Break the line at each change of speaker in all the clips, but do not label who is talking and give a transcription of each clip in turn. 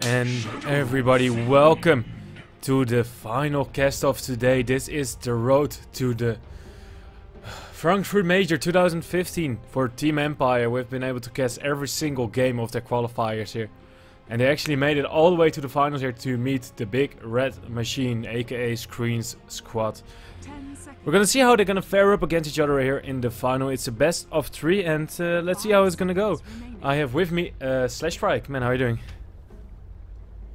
And everybody, welcome to the final cast of today. This is the road to the Frankfurt Major 2015 for Team Empire. We've been able to cast every single game of their qualifiers here. And they actually made it all the way to the finals here to meet the big red machine, aka Screen's squad. We're gonna see how they're gonna fare up against each other here in the final. It's a best of 3 and let's see how it's gonna go. I have with me Strike. Man, how are you doing?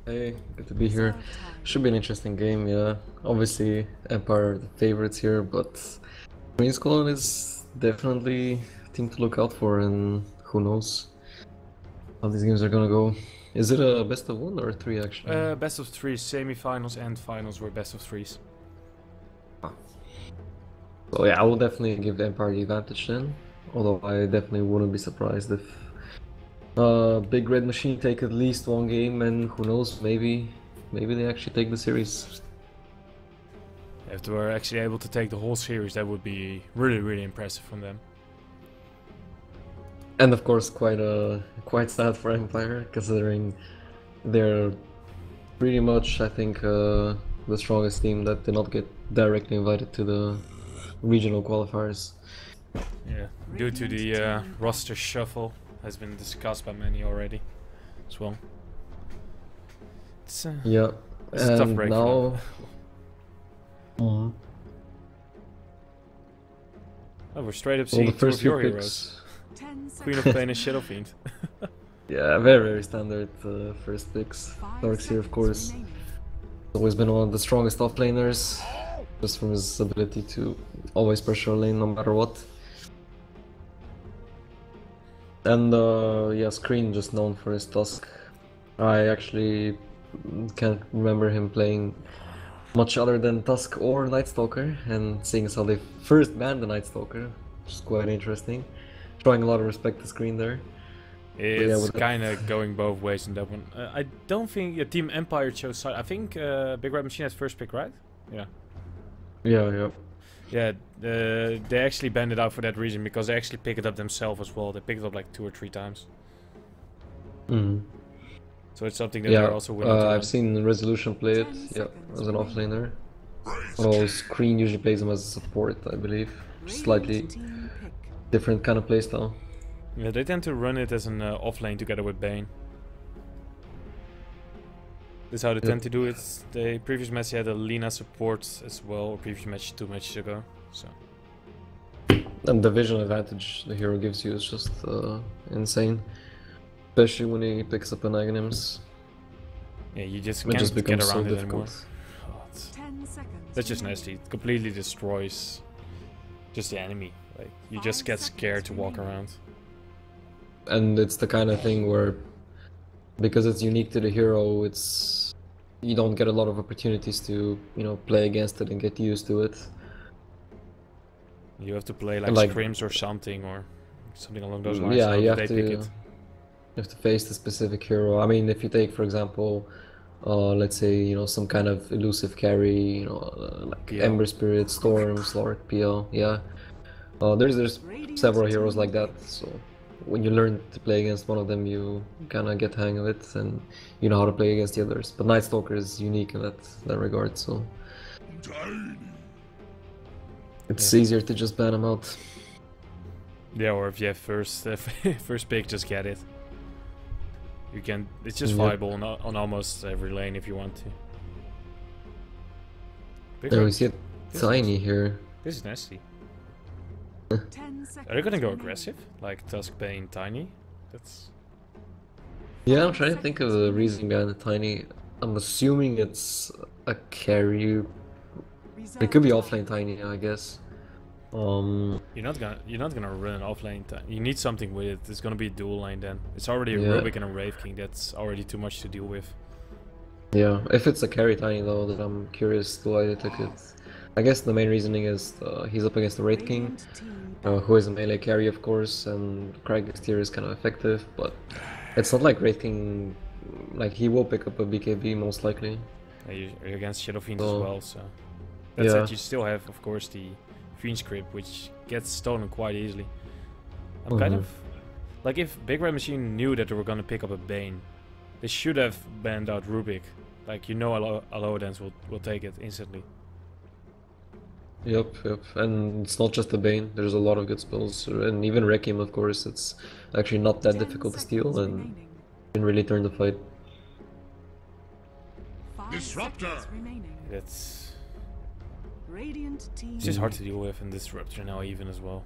Hey, good to be here. Should be an interesting game, yeah. Obviously, Empire are the favorites here, but Green Squad is definitely a team to look out for, and who knows how these games are gonna go. Is it a best of 1 or 3 actually?
Best of 3, semi-finals and finals were best of 3s.
So yeah, I will definitely give Empire the advantage then, although I definitely wouldn't be surprised if Big Red Machine take at least one game, and who knows, maybe they actually take the series.
If they were actually able to take the whole series, that would be really impressive from them.
And of course, quite sad for Empire, considering they're pretty much, I think, the strongest team that did not get directly invited to the regional qualifiers.
Yeah, due to the roster shuffle. Has been discussed by many already as well. It's,
yeah,
it's a tough break
now.
Oh, we're straight up seeing two of your heroes. Queen of Pain and Shadow Fiend.
Yeah, very standard first picks. Dark's here, of course. Always been one of the strongest offlaners, just from his ability to always pressure a lane no matter what. And yeah, Screen just known for his Tusk. I actually can't remember him playing much other than Tusk or Night Stalker, and seeing as how they first banned the Night Stalker, which is quite interesting. Showing a lot of respect to Screen there.
It's yeah, kind of going both ways in that one. I don't think Team Empire chose side. I think Big Red Machine has first pick, right? Yeah.
Yeah.
Yeah, they actually banned it out for that reason, because they actually pick it up themselves as well. They picked it up like 2 or 3 times. So it's something that they're also willing to
I've seen Resolution play it, yeah, as an offlaner. Although Screen usually plays him as a support, I believe. Slightly different kind of playstyle.
Yeah, they tend to run it as an offlane together with Bane. This is how they tend to do it. The previous match had a Lina support as well, or previous match 2 matches ago. So.
And the vision advantage the hero gives you is just insane. Especially when he picks up an Aghanims.
Yeah, you just can't get around it anymore. Oh, that's just nasty. It completely destroys just the enemy. Like, you just get scared to walk around.
And it's the kind of thing where, because it's unique to the hero, you don't get a lot of opportunities to, play against it and get used to it.
You have to play like scrims or something along those lines.
Yeah, you have to face the specific hero. I mean, if you take, for example, let's say, some kind of elusive carry, like PL. Ember Spirit, Storm, Lord, PL, yeah. There's several heroes like that, so when you learn to play against one of them, you kind of get the hang of it, and you know how to play against the others. But Night Stalker is unique in that regard, so it's easier to just ban him out.
Yeah, or if you have first pick, just get it. You can. It's just viable on almost every lane if you want to.
There we see it tiny here.
This is nasty. Are they gonna go aggressive? Like Tusk, Bane, Tiny? That's...
Yeah, I'm trying to think of the reason behind the Tiny. I'm assuming it's a carry. It could be offlane Tiny, I guess.
You're not gonna run an offlane Tiny. You need something with it. It's gonna be a dual lane then. It's already a Rubik and a Wraith King. That's already too much to deal with. Yeah,
if it's a carry Tiny though, then I'm curious to why they took it. I guess the main reasoning is he's up against the Wraith King, who is a melee carry, of course, and Krag's tier is kind of effective, but it's not like Wraith King, like he will pick up a BKB most likely.
Yeah, you're against Shadow Fiend as well, so that's it. You still have, of course, the Fiend script, which gets stolen quite easily. I'm kind of like, if Big Red Machine knew that they were gonna pick up a Bane, They should have banned out Rubik. Like, you know, Alodans will take it instantly.
Yep. And it's not just the Bane, there's a lot of good spells. And even Requiem, of course, it's actually not that difficult to steal and can really turn the fight.
Disruptor!
It's just hard to deal with in Disruptor now even as well.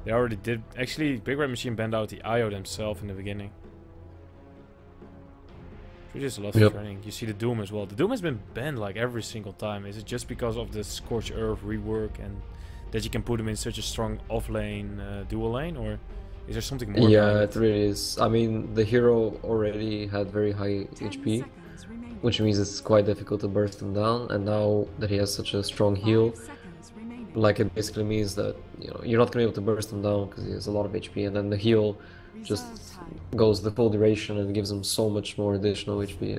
They already did. Actually, Big Red Machine banned out the IO themselves in the beginning. We just lost training. You see the Doom as well. The Doom has been banned like every single time. Is it just because of the Scorched Earth rework and that you can put him in such a strong off-lane dual lane, or is there something more?
Yeah, it really is. I mean, the hero already had very high HP, which means it's quite difficult to burst him down, and now that he has such a strong heal, like, it basically means that, you know, you're not gonna be able to burst him down because he has a lot of HP, and then the heal just goes the full duration and gives him so much more additional HP.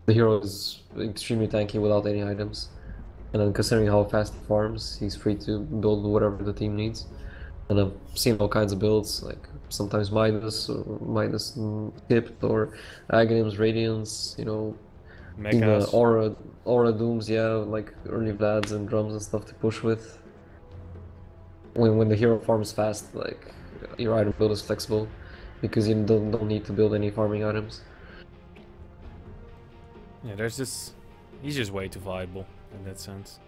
The hero is extremely tanky without any items, and then considering how fast he farms, he's free to build whatever the team needs. And I've seen all kinds of builds, like sometimes Midas or Midas Tipped, or Aghanims, Radiance, you know, Aura Dooms, yeah, like early Vlads and drums and stuff to push with. When the hero farms fast, like, your item build is flexible because you don't need to build any farming items.
Yeah, he's just way too viable in that sense.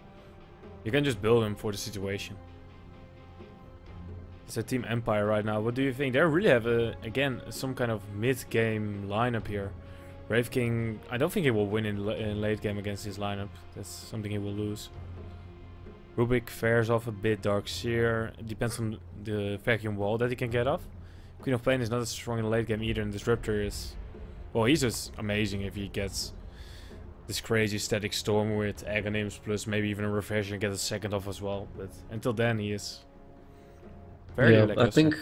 You can just build him for the situation. It's a Team Empire right now. What do you think? They really have again some kind of mid-game lineup here. Brave King, I don't think he will win in late game against his lineup. That's something he will lose. Rubik fares off a bit. Darkseer, it depends on the vacuum wall that he can get off. Queen of Pain is not as strong in the late game either, and Disruptor is... Well, he's just amazing if he gets this crazy static storm with Aghanims plus maybe even a reversion and get a second off as well. But until then, he is very
I think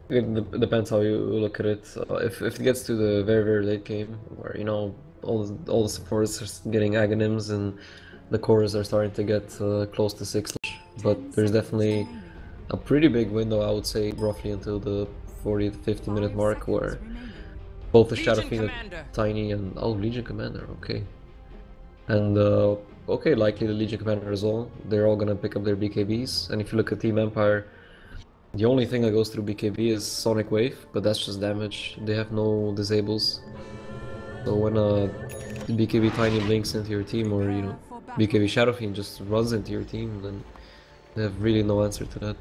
it depends how you look at it. If it gets to the very late game, where, you know, all the supports are getting Aghanims and the cores are starting to get close to 6, but there's definitely a pretty big window, I would say, roughly until the 40 to 50 minute mark, where both the Shadow Fiend, Tiny, and Legion Commander, okay, and okay, likely the Legion Commander as well. They're all gonna pick up their BKBs, and if you look at Team Empire, the only thing that goes through BKB is Sonic Wave, but that's just damage. They have no disables, so when the BKB Tiny blinks into your team, or, you know, BKB Shadow Fiend just runs into your team, then they have really no answer to that.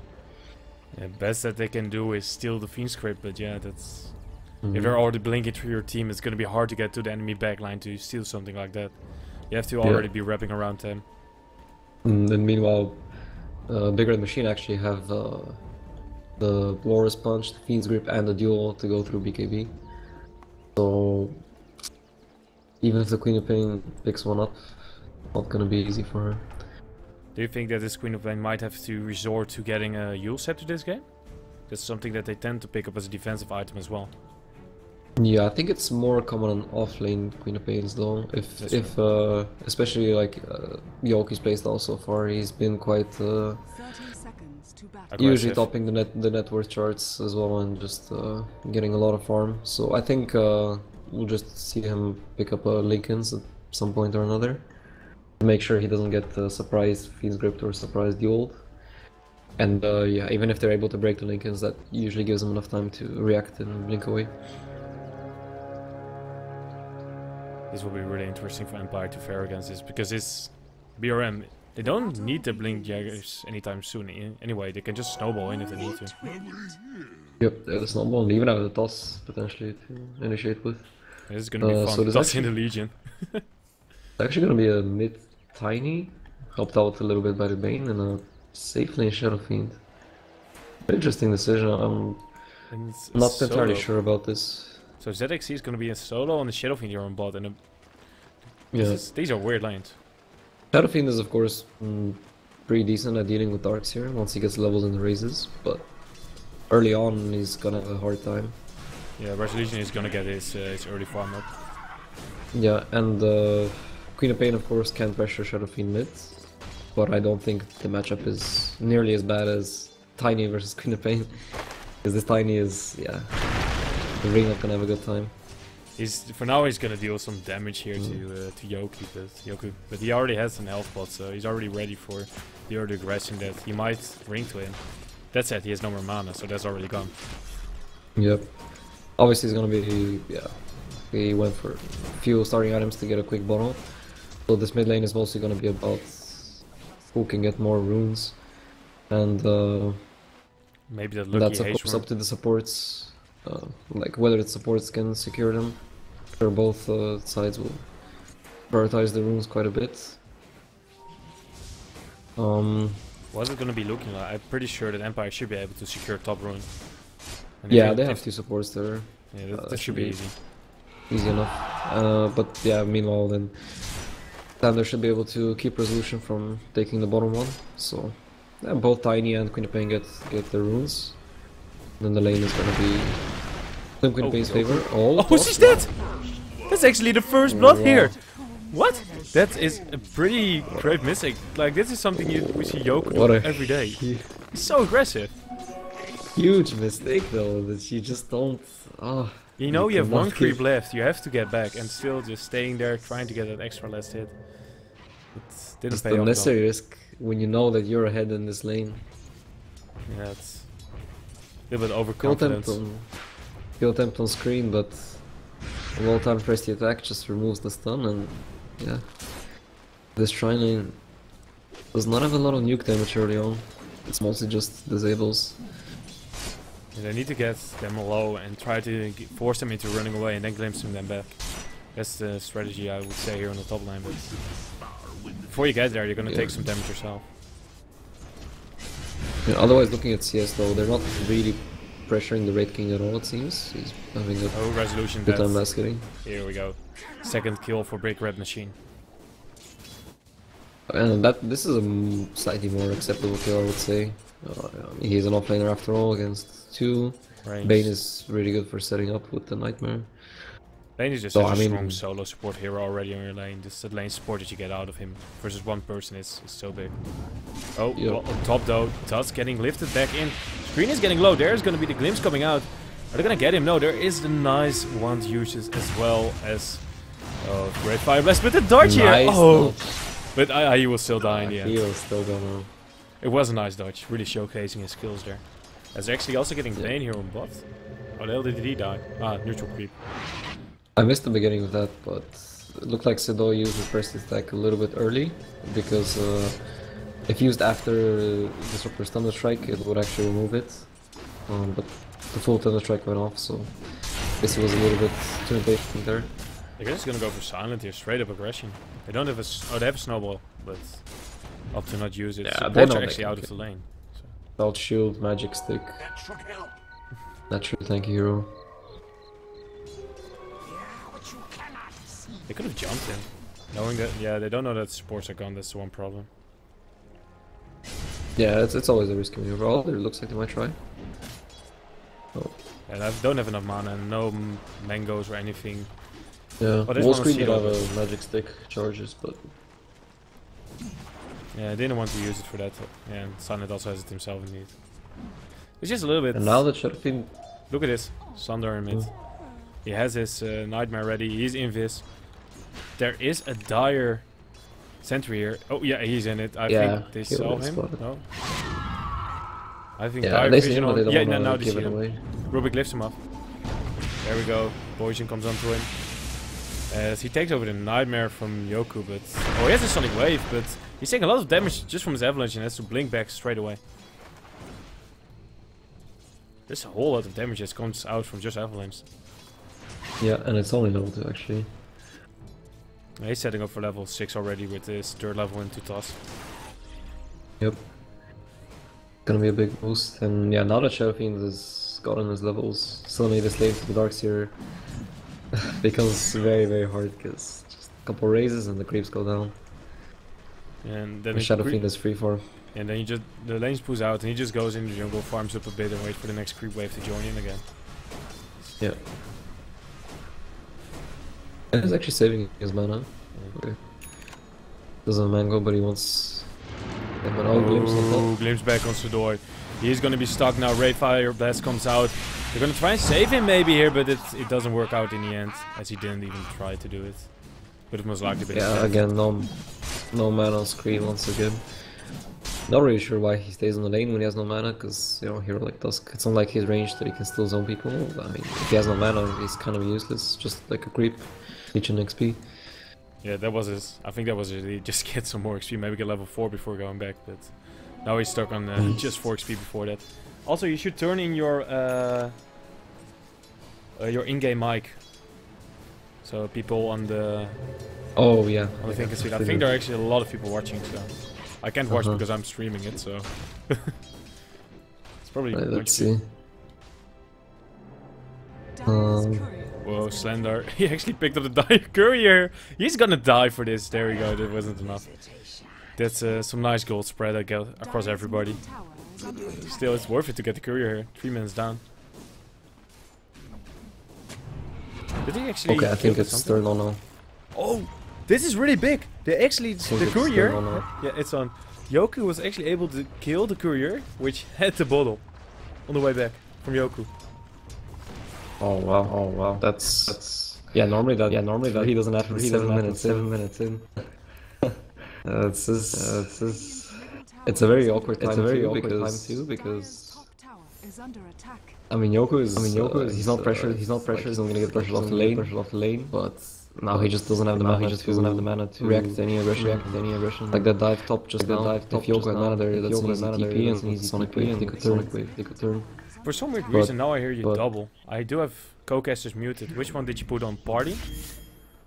Yeah, best that they can do is steal the Fiend script, but yeah, that's... If they're already blinking through your team, it's gonna be hard to get to the enemy backline to steal something like that. You have to already be wrapping around them.
And meanwhile, Big Red Machine actually have the Walrus Punch, the Fiend's Grip, and the Duel to go through BKB. So even if the Queen of Pain picks one up, not gonna be easy for her.
Do you think that this Queen of Pain might have to resort to getting a Yule Scepter this game? That's something that they tend to pick up as a defensive item as well.
Yeah, I think it's more common on off-lane Queen of Pains though. If especially like Yoki's playstyle so far, he's been quite usually topping the net worth charts as well, and just getting a lot of farm. So I think we'll just see him pick up Linken's at some point or another. Make sure he doesn't get surprise Fiend's Grip or surprise Dueled. And yeah, even if they're able to break the Linken's, that usually gives them enough time to react and blink away.
This will be really interesting for Empire to fare against this, because it's BRM. They don't need the Blink Jaggers anytime soon. Anyway, they can just snowball in if they need to.
Yep, the snowball, and even have the toss potentially to initiate with.
This is gonna be fun. So toss in the Legion.
It's actually gonna be a mid-tiny, helped out a little bit by the Bane, and a safe lane Shadow Fiend. Interesting decision. I'm not entirely sure about this.
So ZXC is going to be in solo, and the Shadow Fiend here on bot, and these are weird lanes.
Shadow Fiend is of course pretty decent at dealing with darks here once he gets levels in the raises, but early on he's gonna have a hard time.
Yeah, Resolution is gonna get his early farm up.
Yeah, and Queen of Pain of course can pressure Shadow Fiend mid, but I don't think the matchup is nearly as bad as Tiny versus Queen of Pain, because this Tiny is, yeah, The ring not gonna have a good time.
For now he's gonna deal some damage here to Yoku, but he already has an health pot, so he's already ready for the early aggression that he might ring to him. That said, he has no more mana, so that's already gone.
Yep. Obviously he's gonna be, yeah, he went for a few starting items to get a quick bottle. So this mid lane is mostly gonna be about who can get more runes, and
maybe that lucky
that's of course up to the supports, like whether the supports can secure them. Or both sides will prioritize the runes quite a bit.
What's it gonna be looking like? I'm pretty sure that Empire should be able to secure top rune. And
yeah, they have two supports there.
Yeah, that should be easy.
Easy enough. But yeah, meanwhile then Thunder should be able to keep Resolution from taking the bottom one. So yeah, both Tiny and Quinnipiac get the runes. Then the lane is gonna be in Quinnipiac's favor.
Oh, she's dead! That's actually the first blood here! What? That is a pretty great mistake. Like, this is something we see Yoku do every day. He's so aggressive.
Huge mistake though, that you just don't... Oh,
you know you have one creep left, you have to get back, and still just staying there trying to get that extra last hit. It didn't pay off. It's
unnecessary risk when you know that you're ahead in this lane.
Yeah, it's a little bit overconfident.
Kill attempt on screen, but a well-timed pressy attack just removes the stun, and yeah. This Shrine lane does not have a lot of nuke damage early on. It's mostly just disables.
And they need to get them low and try to force them into running away and then glimpsing them back. That's the strategy I would say here on the top line, but before you get there you're gonna take some damage yourself.
Yeah, otherwise, looking at CS though, they're not really pressuring the Raid King at all, it seems. He's having a
Resolution
good time last hitting.
Here we go. Second kill for Brick Red Machine.
And this is a slightly more acceptable kill, I would say. He's an offlaner after all against 2.
Range.
Bane is really good for setting up with the Nightmare.
Bane is just a strong solo support hero already on your lane. Just the lane support that you get out of him versus one person is so big. Oh, well, on top though, Tusk getting lifted back in. Screen is getting low. There's going to be the glimpse coming out. Are they going to get him? No, there is the nice wand uses as well as great fire blast. But the dodge here! Oh! But he will still die in the end.
He will still go now.
It was a nice dodge, really showcasing his skills there. As actually also getting Bane here on bot. Oh, the hell did he die? Ah, neutral creep.
I missed the beginning of that, but it looked like Sido used his first attack a little bit early, because if used after Disruptor's Thunder Strike, it would actually remove it. But the full Thunder Strike went off, so this was a little bit too impatient there.
They're just gonna go for silent here, straight up aggression. They don't have a they have a snowball, but up to not use it.
Yeah,
Supports are actually out of the lane. So.
Without shield, magic stick. Natural tanky hero.
They could have jumped him. Knowing that, yeah, they don't know that supports are gone, that's the one problem.
Yeah, it's always a risky maneuver. Oh, it looks like they might try. Oh.
And I don't have enough mana and no mangoes or anything.
Yeah, Wall Screen did have a magic stick charges, but...
Yeah, I didn't want to use it for that. Yeah, and Silent also has it himself indeed. It's just a little bit...
And now that Shadow Fiend...
Look at this, Sunder in mid. He has his Nightmare ready, he's invis. There is a dire sentry here. Oh yeah, he's in it. I think they saw him. No? I think dire vision on... Yeah, now they see him. Rubik lifts him up. There we go. Poison comes onto him. As he takes over the Nightmare from Yoku, but... Oh, he has a Sonic Wave, but he's taking a lot of damage just from his Avalanche and has to blink back straight away. There's a whole lot of damage that comes out from just Avalanche.
Yeah, and it's only level 2 actually.
He's setting up for level 6 already with his 3rd level into toss.
Yep. Gonna be a big boost, and yeah, now that Shadow Fiend has gotten his levels, suddenly this lane to the Darkseer becomes very, very hard, because just a couple raises and the creeps go down.
And then
the Shadow Fiend is free for.
And then the lane pulls out and he just goes in the jungle, farms up a bit and waits for the next creep wave to join in again.
Yeah. And he's actually saving his mana. Yeah. Okay. Doesn't have mango, but he wants...
Glimpse back on Sudoi. He's gonna be stuck now. Ray Fire Blast comes out. They're gonna try and save him maybe here, but it doesn't work out in the end, as he didn't even try to do it. But it most likely be
again, no mana on screen once again. Not really sure why he stays on the lane when he has no mana, because, you know, hero like Dusk, it's not like his range that he can still zone people. I mean, if he has no mana, he's kind of useless, just like a creep, leeching XP.
Yeah, that was his. I think that was it. He just get some more XP, maybe get level 4 before going back, but now he's stuck on just 4 XP before that. Also, you should turn in your in-game mic, so people on the on the thing can see it. I think there are actually a lot of people watching, so I can't watch because I'm streaming it, so it's probably.
Let's see.
Whoa, Slender! He actually picked up the courier. He's gonna die for this. There we go. That wasn't enough. That's some nice gold spread I get across everybody. Still, it's worth it to get the courier here. 3 minutes down. Did he actually?
Okay, I think it's turn on now.
Oh, this is really big. They actually the courier. Yeah, it's on. Yoku was actually able to kill the courier, which had the bottle on the way back from Yoku.
Oh wow! That's yeah. Normally that he doesn't have 7 minutes in. It's a very awkward time too because I mean Yoku is he's not pressured. He's not only gonna get pressured off the lane. But now he just doesn't have the mana to react to any aggression. Like that dive top just now. If Yoku had mana there, that's an easy TP and easy Sonic Wave. They could turn.
For some weird reason, now I hear you double. I do have co-casters muted. Which one did you put on? Party?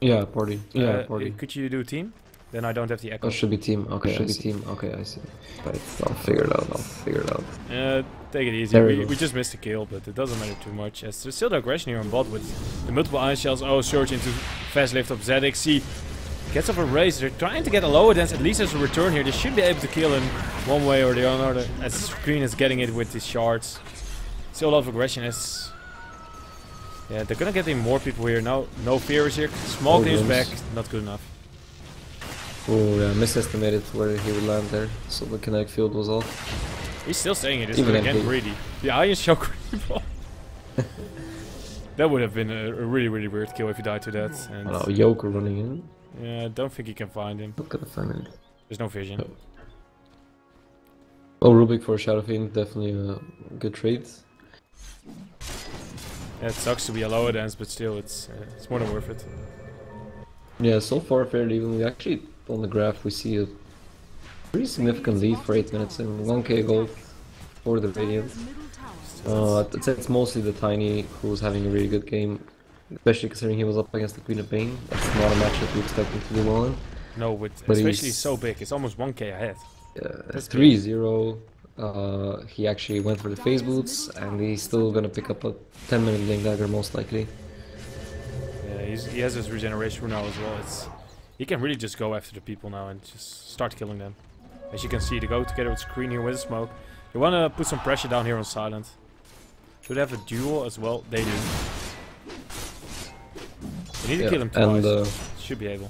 Yeah, party. Party.
Could you do team? Then I don't have the echo.
Oh, should be team. Okay, Okay, I see. Right, I'll figure it out.
Take it easy. We just missed a kill, but it doesn't matter too much. As there's still the aggression here on bot with the multiple iron shells. Oh, surge into fast lift of ZXC. Gets off a race. They're trying to get a lower dance. At least as a return here. They should be able to kill him one way or the other. As Screen is getting it with his shards. Still a lot of aggression as... Yeah, they're gonna get in more people here. No fear is here. Small game's back. Not good enough.
Oh yeah, misestimated where he would land there. So the kinetic field was off.
He's still saying it. It's again greedy. The iron shell creep. That would have been a really weird kill if he died to that. And
Yoku running in.
Yeah, I don't think he can find him.
Not gonna find him.
There's no vision.
No. Oh, Rubik for Shadow Fiend, definitely a good trade.
Yeah, it sucks to be a lower dance, but still, it's more than worth it.
Yeah, so far fairly even. We actually, on the graph, we see a pretty significant lead for 8 minutes and 1k gold for the Radiant. I'd say it's mostly the Tiny who's having a really good game, especially considering he was up against the Queen of Pain. That's not a match that we expect him to do well in.
No, but especially so big, it's almost 1k ahead.
Yeah, that's 3-0. He actually went for the phase boots, and he's still gonna pick up a 10-minute link dagger most likely.
Yeah, he has his regeneration now as well. He can really just go after the people now and just start killing them. As you can see, they go together with Screen here with the smoke. They wanna put some pressure down here on Silent. Should have a duel as well. They do. They need to kill him twice. And, should be able.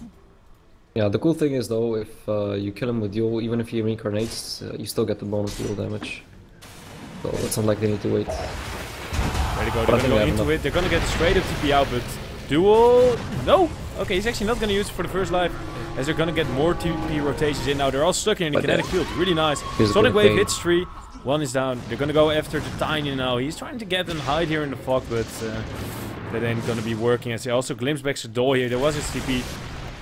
Yeah, the cool thing is though, if you kill him with duel, even if he reincarnates, you still get the bonus duel damage. So it's not like they need to wait.
There they go, they're gonna go into it, they're gonna get straight up TP out, but duel... No! Okay, he's actually not gonna use it for the first life, as they're gonna get more TP rotations in now. They're all stuck in the kinetic field, really nice. Sonic Wave hits 3, 1 is down. They're gonna go after the Tiny now. He's trying to get and hide here in the fog, but that ain't gonna be working, as he also glimpses back Sador here. There was his TP.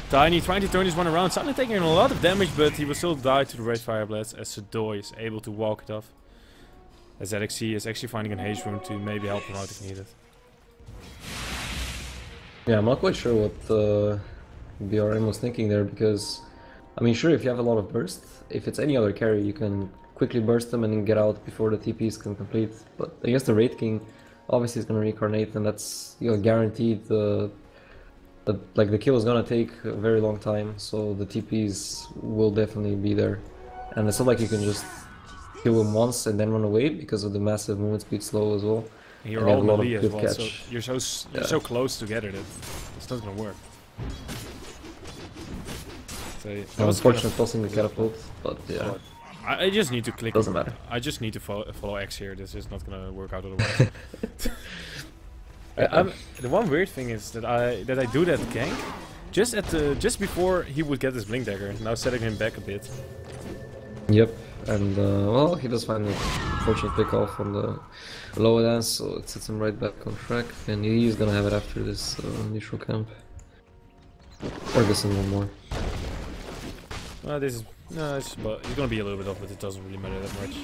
Tiny trying to turn this one around, suddenly taking a lot of damage, but he will still die to the Red Fire Blast as Sador is able to walk it off. As ZXC is actually finding an haze room to maybe help him out if needed.
Yeah, I'm not quite sure what BRM was thinking there, because, I mean, sure, if you have a lot of burst, if it's any other carry, you can quickly burst them and then get out before the TPs can complete. But against the Wraith King, obviously it's going to reincarnate, and that's, you know, guaranteed like the kill is gonna take a very long time, so the TPs will definitely be there. And it's not like you can just kill him once and then run away because of the massive movement speed slow as well.
And you're all melee as well, so you're so close together that it's not gonna work. So
unfortunate tossing the catapult, but yeah.
I just need to click.
Doesn't matter.
I just need to follow X here. This is not gonna work out otherwise. The one weird thing is that I do that gank just before he would get his blink dagger. Now setting him back a bit.
Yep, and well, he does find a fortunate pick off on the lower dance, so it sets him right back on track, and he's gonna have it after this neutral camp. Or this and one more.
Well, this is it's gonna be a little bit off, but it doesn't really matter that much.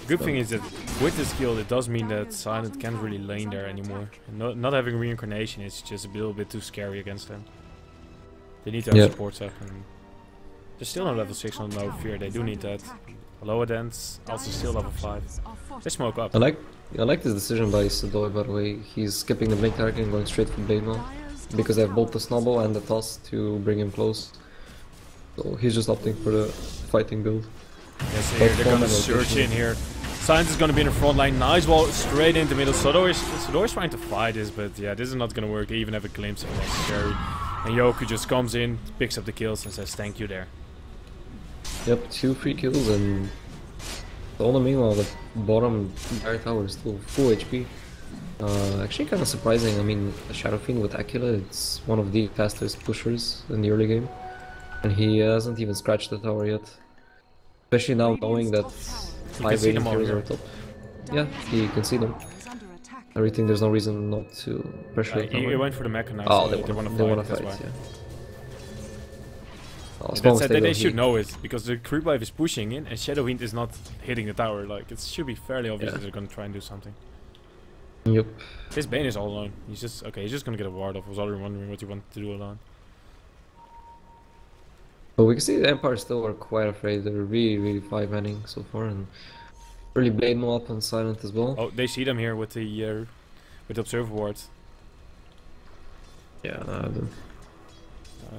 The good thing is that with this skill, it does mean that Silent can't really lane there anymore. And not having reincarnation is just a little bit too scary against them. They need to have supports up, and they're still on level 6 on no fear. They do need that. Lower dance, also still level 5. They smoke up.
I like this decision by Sadoy, by the way. He's skipping the blink target and going straight for Blade now, because they have both the snowball and the toss to bring him close. So he's just opting for the fighting build.
Yes, here they're gonna search in here. Science is gonna be in the front line. Nice wall straight into middle. Sadoy is trying to fight this, but yeah, this is not gonna work. They even have a glimpse if necessary. And Yoku just comes in, picks up the kills, and says thank you there.
Yep, 2 free kills, and the only meanwhile the bottom Dire Tower is still full HP. Actually kind of surprising. I mean, Shadow Fiend with Aquila, it's one of the fastest pushers in the early game. And he hasn't even scratched the tower yet. Especially now knowing that 5 Radiant heroes are top. Yeah, he can see them. I think there's no reason not to pressure the tower.
He went for the mecha now,
oh,
so
they
want to fight,
yeah.
That said, they should know it, because the creep wave is pushing in and Shadow Fiend is not hitting the tower. Like, it should be fairly obvious that they're gonna try and do something.
Yep.
This Bane is all alone. He's just gonna get a ward off. I was already wondering what he wanted to do alone.
But we can see the Empire still are quite afraid. They're really 5-manning so far, and really Blade Maul up on Silent as well.
Oh, they see them here with the Observer ward.
Yeah,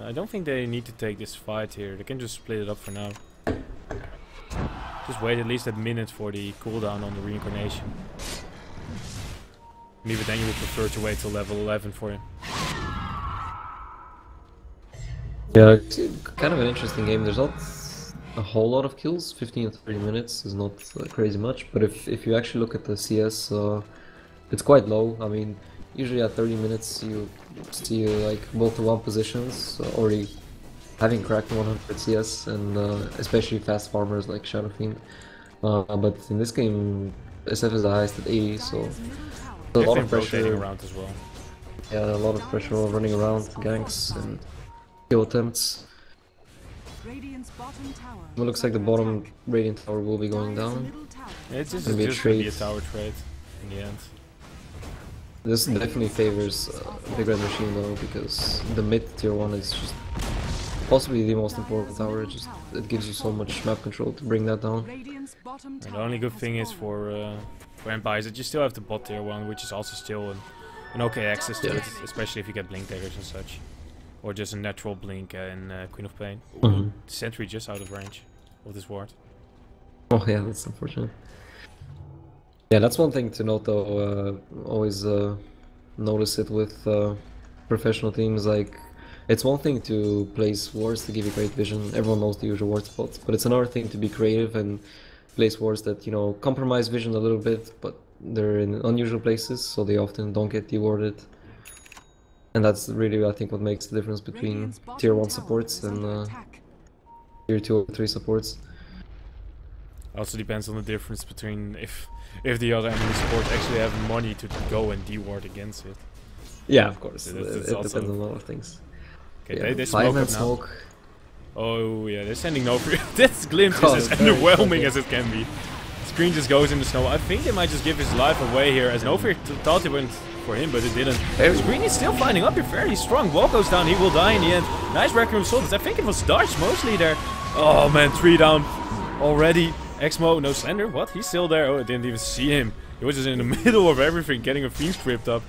I don't think they need to take this fight here. They can just split it up for now. Just wait at least a minute for the cooldown on the reincarnation. Maybe then you would prefer to wait till level 11 for him.
Yeah, it's kind of an interesting game. There's not a whole lot of kills. 15 to 30 minutes is not crazy much, but if you actually look at the CS, it's quite low. I mean, usually at 30 minutes you see like both the 1 positions already having cracked 100 CS, and especially fast farmers like Shadow Fiend. But in this game, SF is the highest at 80, so a lot of pressure
around as well.
Yeah, a lot of pressure running around, ganks and kill attempts. It looks like the bottom Radiant Tower will be going down.
Yeah, it's just gonna be a tower trade in the end.
This definitely favors Big Red Machine though, because the mid tier 1 is just possibly the most important tower. It gives you so much map control to bring that down.
And the only good thing is for Empire is that you still have the bot tier 1, which is also still an okay access to it, especially if you get blink daggers and such. Or just a natural blink in Queen of Pain. Sentry just out of range of this ward.
Oh yeah, that's unfortunate. Yeah, that's one thing to note though. Always notice it with professional teams. Like, it's one thing to place wards to give you great vision. Everyone knows the usual ward spots, but it's another thing to be creative and place wards that, you know, compromise vision a little bit, but they're in unusual places, so they often don't get dewarded. And that's really, I think, what makes the difference between tier 1 supports and tier 2 or 3 supports.
Also depends on the difference between if the other enemy supports actually have money to go and deward against it.
Yeah, of course.
So
it depends on a lot of things.
Okay,
yeah,
they smoke up now. Oh yeah, they're sending no free. This glimpse is as underwhelming as it can be. Screen just goes in the snow. I think they might just give his life away here, as no fear thought it went for him, but it didn't. Screen is still finding up here fairly strong. Wall goes down, he will die in the end. Nice Requiem Soldiers. I think it was Dodge mostly there. Oh man, 3 down already. Exmo, no Slender. What? He's still there. Oh, I didn't even see him. He was just in the middle of everything, getting a Fiend script up.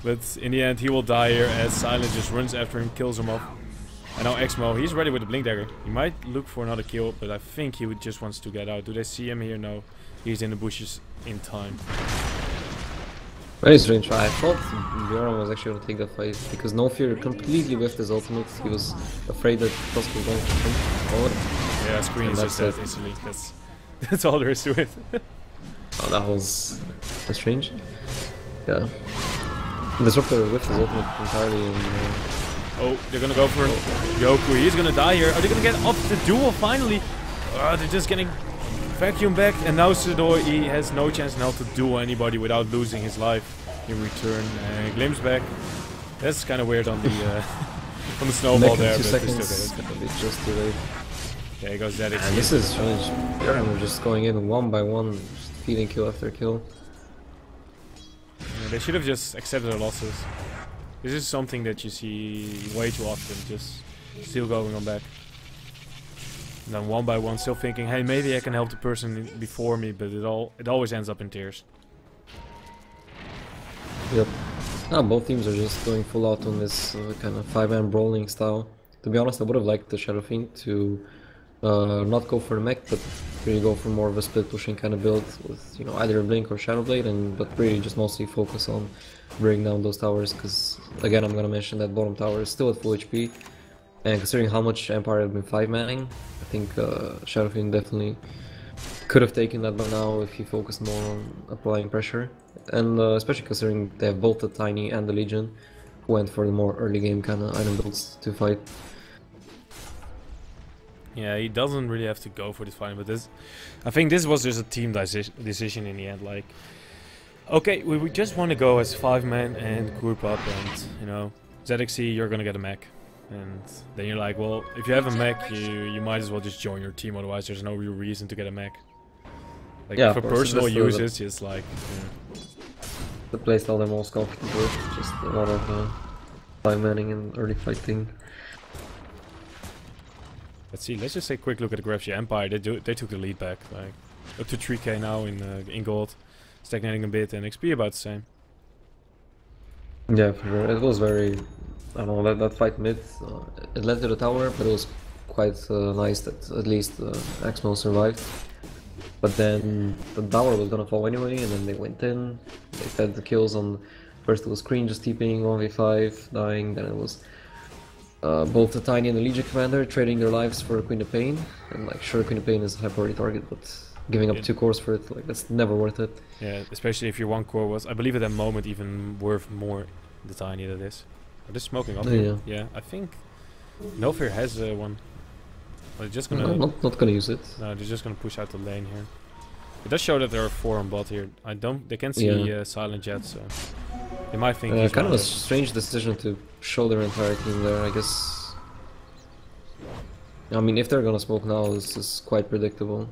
But in the end, he will die here as Silent just runs after him, kills him off. And now Exmo, he's ready with the Blink Dagger. He might look for another kill, but I think he just wants to get out. Do they see him here? No. He's in the bushes in time.
Very strange. I thought Bjorn was actually going to take the fight, because No Fear completely whiffed his ultimate. He was afraid that Tusk was going to come forward.
Yeah, screen is just dead instantly. That's all there is to it.
Oh, that was strange. Yeah. Disruptor whiffed his ultimate entirely. And,
oh, they're gonna go for Yoku. He's gonna die here. Are they gonna get up the duel finally? They're just getting vacuum back, and now Sudoi, he has no chance now to duel anybody without losing his life in return. Glimpse back. That's kind of weird on the on the snowball there, but
it's just too late.
Yeah, he goes dead.
And this is strange. They're just going in one by one, just feeding kill after kill.
Yeah, they should have just accepted their losses. This is something that you see way too often, just still going on back. And then one by one still thinking, hey, maybe I can help the person before me, but it always ends up in tears.
Yep. Now both teams are just going full out on this kind of 5-man brawling style. To be honest, I would have liked the Shadow Fiend to not go for the mech, but really go for more of a split pushing kind of build with, you know, either a Blink or Shadow Blade, but really just mostly focus on bringing down those towers, because again I'm gonna mention that bottom tower is still at full HP, and considering how much Empire have been 5-manning, I think Shadow Fiend definitely could have taken that by now if he focused more on applying pressure, and especially considering they have both the Tiny and the Legion, who went for the more early game kind of item builds to fight.
Yeah, he doesn't really have to go for this fight, but I think this was just a team decision in the end. Like, okay, we just want to go as 5-man and group up, and you know, ZXC, you're gonna get a mech, and then you're like, well, if you have a mech, you might as well just join your team. Otherwise, there's no real reason to get a mech. Like, yeah, for personal use, it's just like
the playstyle they're most comfortable with, just a lot of 5-manning and early fighting.
Let's see. Let's just take a quick look at the graphs. Yeah, Empire, they took the lead back, like up to 3k now in gold, stagnating a bit, and XP about the same.
Yeah, for sure. It was very, I don't know, that fight mid, it led to the tower, but it was quite nice that at least Axmo survived. But then the tower was gonna fall anyway, and then they went in. They fed the kills on. First it was Screen just TPing 1v5, dying. Then it was both the Tiny and the Legion Commander trading their lives for Queen of Pain. And like, sure, Queen of Pain is a high priority target, but giving up 2 cores for it, like, that's never worth it.
Yeah, especially if your 1 core was, I believe at that moment, even worth more the Tiny than this. Are they smoking up here? Yeah, I think No Fear has one. They're just gonna...
No, not gonna use it.
No, they're just gonna push out the lane here. It does show that there are 4 on bot here. They can see Silent Jet, so they might think he's
kind of a strange decision to show their entire team there, I guess. I mean, if they're gonna smoke now, this is quite predictable.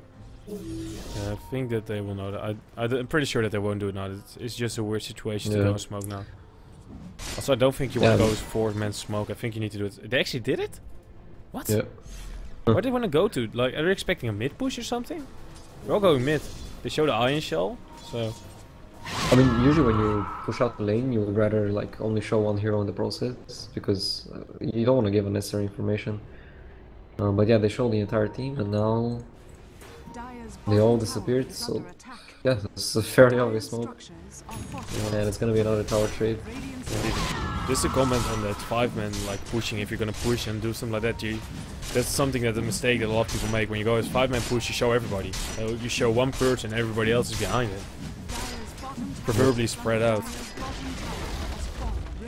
Yeah, I think that they will know that. I'm pretty sure that they won't do it now. It's just a weird situation to go and smoke now. Also, I don't think you want to go 4-man smoke. I think you need to do it. They actually did it? What?
Yeah.
Where do they want to go to? Like, are they expecting a mid push or something? They're all going mid. They show the Iron Shell, so...
I mean, usually when you push out the lane, you would rather like only show one hero in the process, because you don't want to give unnecessary information. But yeah, they show the entire team, and now they all disappeared, so yeah, it's a fairly obvious smoke. And it's gonna be another tower trade.
Just a comment on that 5-man like pushing. If you're gonna push and do something like that, that's something that the mistake that a lot of people make. When you go as 5-man push, you show everybody. You show one person, and everybody else is behind it. Preferably spread out.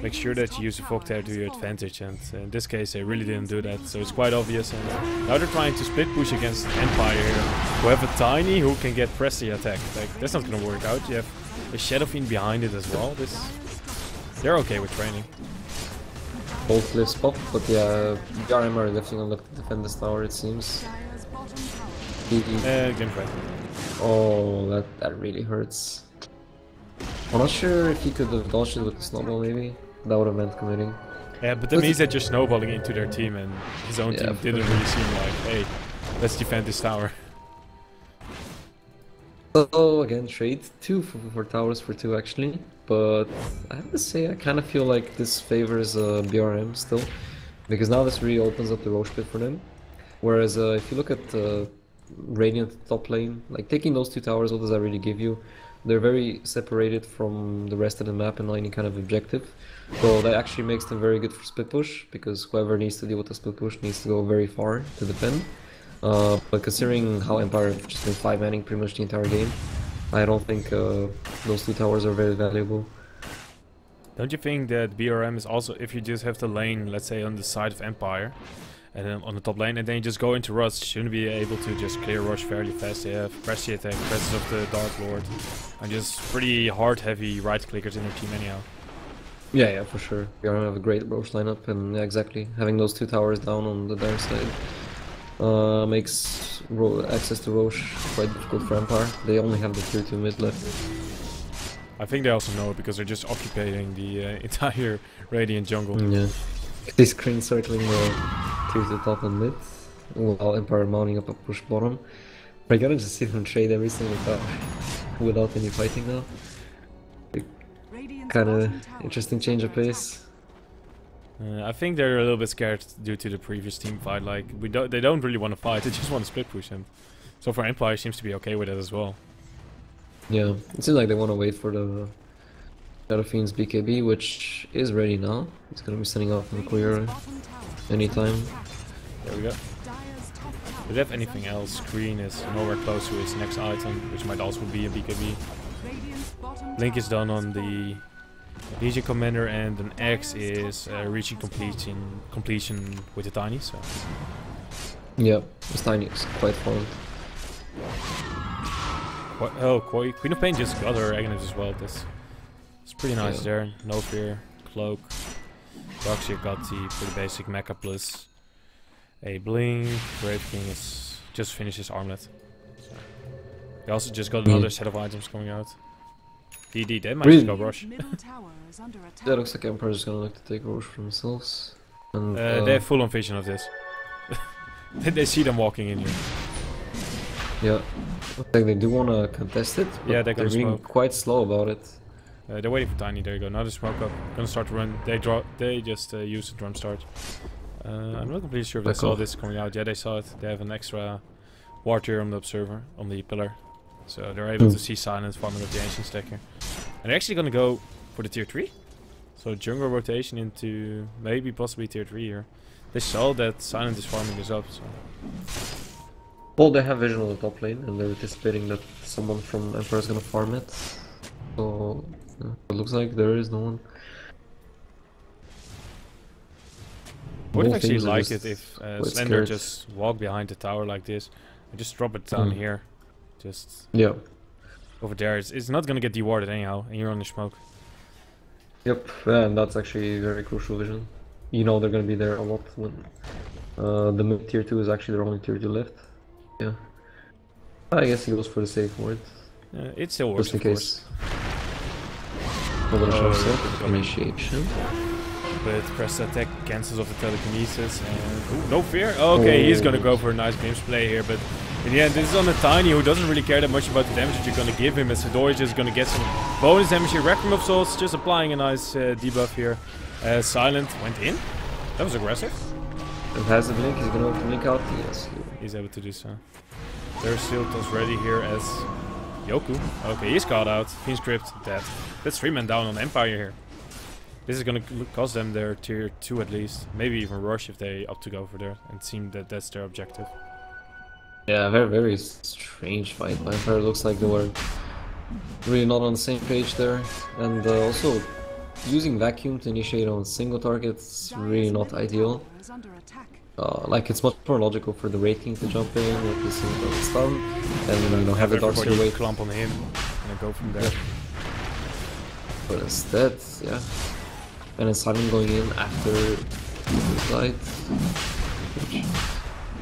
Make sure that you use the fog tear to your advantage, and in this case they really didn't do that, so it's quite obvious. And now they're trying to split push against Empire, who have a Tiny who can get Presti attack. Like, that's not gonna work out. You have a Shadow Fiend behind it as well. They're okay with training.
Both cliffs pop, but yeah, BRM are definitely gonna look to defend this tower, it seems.
Game fight.
Oh, that really hurts. I'm not sure if he could have dodged it with the snowball, maybe. That would have meant committing.
Yeah, but that means that you're snowballing into their team, and his own team didn't really seem like, hey, let's defend this tower.
So again, trade 2 for towers for 2 actually, but I have to say I kind of feel like this favors BRM still, because now this really opens up the Roche pit for them. Whereas if you look at Radiant top lane, like taking those 2 towers, what does that really give you? They're very separated from the rest of the map and any kind of objective. So that actually makes them very good for split push, because whoever needs to deal with the split push needs to go very far to defend. But considering how Empire have just been 5-manning pretty much the entire game, I don't think those 2 towers are very valuable.
Don't you think that BRM is also, if you just have the lane, let's say on the side of Empire, and then on the top lane, and then you just go into Rush, shouldn't be able to just clear Rush fairly fast. They have Pressy attack, presence of the Dark Lord, and just pretty hard heavy right clickers in their team anyhow.
Yeah, for sure. BRM have a great Roche lineup, and yeah, exactly, having those 2 towers down on the dark side makes access to Roche quite difficult for Empire. They only have the tier 2 mid left.
I think they also know it because they're just occupying the entire Radiant jungle.
Yeah. They screen circling the tier 2 top and mid, while Empire mounting up a push bottom. I gotta just see them trade every single tower without any fighting now. Kinda interesting change of pace.
I think they're a little bit scared due to the previous team fight. Like they don't really want to fight; they just want to split push. And so far, Empire seems to be okay with it as well.
Yeah, it seems like they want to wait for the Shadow Fiend's BKB, which is ready now. It's gonna be sending off in the courier anytime.
There we go. Do they have anything else? Green is nowhere close to his next item, which might also be a BKB. Link is done on the Legion Commander, and an X is reaching completion with the Tiny. So
yeah, this Tiny is quite fun.
Oh, Queen of Pain just got her Aghanim as well. It's pretty nice there. No Fear, Cloak. Darkseer got the pretty basic mecha plus a Blink. Brave King is just finished his armlet. So he also just got another set of items coming out. DD, they might just go Rush.
Yeah, looks like Empire is gonna look to take Roche for themselves. And
they have full on vision of this. They see them walking in here.
Yeah, looks like they do want to contest it, but
yeah, they're
being quite slow about it.
They're waiting for Tiny. There you go. Now the smoke up. Gonna start to run. They just use the drum start. I'm not completely sure if they saw this coming out. Yeah, they saw it. They have an extra ward here on the observer, on the pillar. So they're able to see Silence farming up the ancient stack here. And they're actually gonna go for the tier 3. So jungle rotation into maybe possibly tier 3 here. They saw that Silent is farming this up, so.
Well, they have vision on the top lane, and they're anticipating that someone from Emperor is gonna farm it. So it looks like there is no one.
I would actually like it if Slender just walk behind the tower like this and just drop it down here. Just over there. It's not gonna get dewarded anyhow, and you're on the smoke.
Yep, and that's actually very crucial vision. You know they're gonna be there a lot when the mid tier 2 is actually their only tier 2 left. Yeah, I guess he goes for the safe word.
It still works,
just in case. Initiation.
But press attack cancels off the telekinesis, and no fear. Okay, he's gonna go for a nice glimpse play here, but in the end, this is on a Tiny who doesn't really care that much about the damage that you're gonna give him, as Fedor is just gonna get some bonus damage here. Requiem of Souls just applying a nice debuff here. Silent went in. That was aggressive.
And has the blink, he's gonna have to blink out. Yes,
he's able to do so. There's Siltos ready here as Yoku. Okay, he's caught out. Fiend Script dead. That's 3 men down on Empire here. This is gonna cost them their tier 2 at least. Maybe even Rush if they opt to go for there and seem that that's their objective.
Yeah, very strange fight. My Empire looks like they were really not on the same page there. And also, using Vacuum to initiate on single targets really not ideal. Like, it's much more logical for the Raid King to jump in with the single stun, and have the Darkseer wait.
Clump on him and then go from there.
Yeah. But instead, yeah. And then Silent going in after the fight.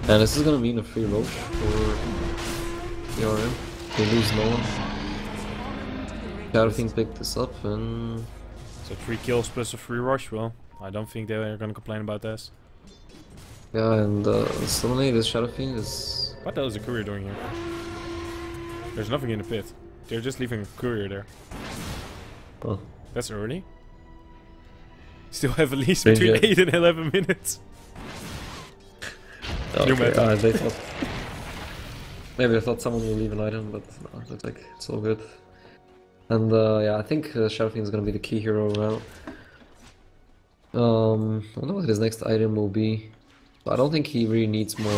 And this is gonna mean a free Roche for ERM. They lose no one. Shadow Fiend picked this up, and
so 3 kills plus a free rush. Well, I don't think they're gonna complain about this.
Yeah, and suddenly this Shadow Fiend is...
What the hell is the courier doing here? There's nothing in the pit. They're just leaving a courier there.
Oh.
That's early. Still have at least between 8 and 11 minutes.
Okay, they thought... Maybe I thought someone will leave an item, but no, it looks like it's all good. And yeah, I think Shadow Fiend is gonna be the key hero now. I don't know what his next item will be. But I don't think he really needs more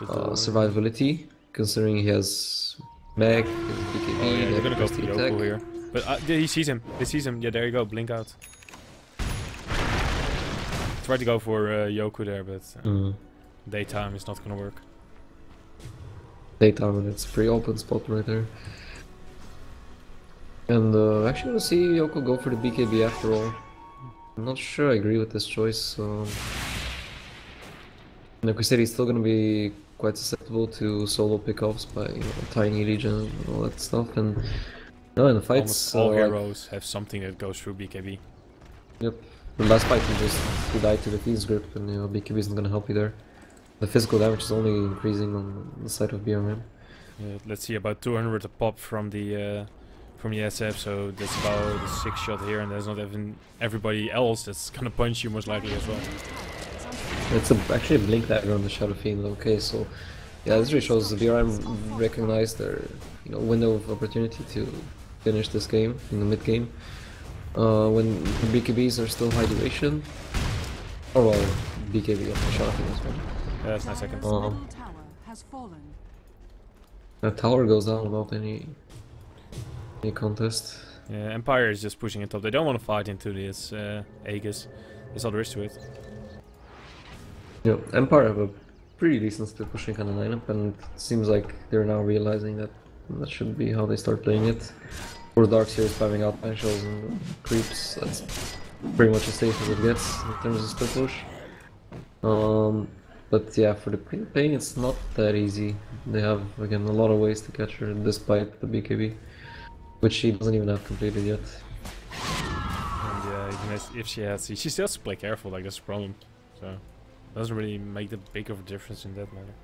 survivability, considering he has mech, he has BKB,
Oh, yeah, they're gonna go for
attack.
Yoko here. But he sees him. He sees him. Yeah, there you go. Blink out. Tried to go for Yoku there, but daytime is not gonna work.
Daytime, and it's a pretty open spot right there. And actually, we'll see Yoko go for the BKB after all. I'm not sure I agree with this choice. Like we said, he's still gonna be quite susceptible to solo pickups by Tiny Legion and all that stuff. And no, in the fights,
almost all heroes have something that goes through BKB.
Yep. The last fight he died to the Fiend's Grip, and BKB isn't gonna help you there. The physical damage is only increasing on the side of BRM.
Let's see, about 200 a pop from the SF, so that's about a 6-shot here, and there's not even everybody else that's gonna punch you most likely as well.
It's actually a blink dagger on the Shadow Fiend. Okay, so yeah, this really shows the BRM recognized their window of opportunity to finish this game in the mid game. When the BKBs are still high duration. Oh well, BKB of the Shadow Fiend as well.
Yeah, that's 9 seconds.
That tower goes down without any contest.
Yeah, Empire is just pushing it up. They don't want to fight into this Aegis. That's all there is to it.
Yeah, Empire have a pretty decent still pushing kind of lineup, and it seems like they're now realizing that that should be how they start playing it. For Darks here spamming out Panchos and creeps, that's pretty much as safe as it gets in terms of split push. But yeah, for the Pain it's not that easy. They have, again, a lot of ways to catch her despite the BKB, which she doesn't even have completed yet.
And yeah, even if she has, she still has to play careful, like that's the problem. So doesn't really make the big of a difference in that matter.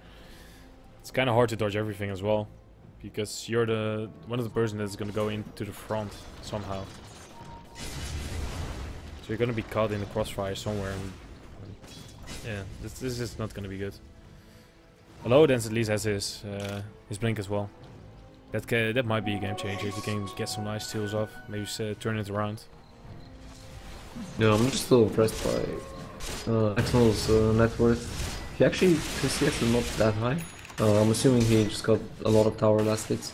It's kind of hard to dodge everything as well, because you're the one of the person that's gonna go into the front somehow. So you're gonna be caught in the crossfire somewhere. And yeah, this is not gonna be good. Although Dance at least has his blink as well. That might be a game changer if you can get some nice steals off. Maybe turn it around.
Yeah, I'm just still impressed by Xmal's net worth. He actually, his CS is not that high. I'm assuming he just got a lot of tower last hits,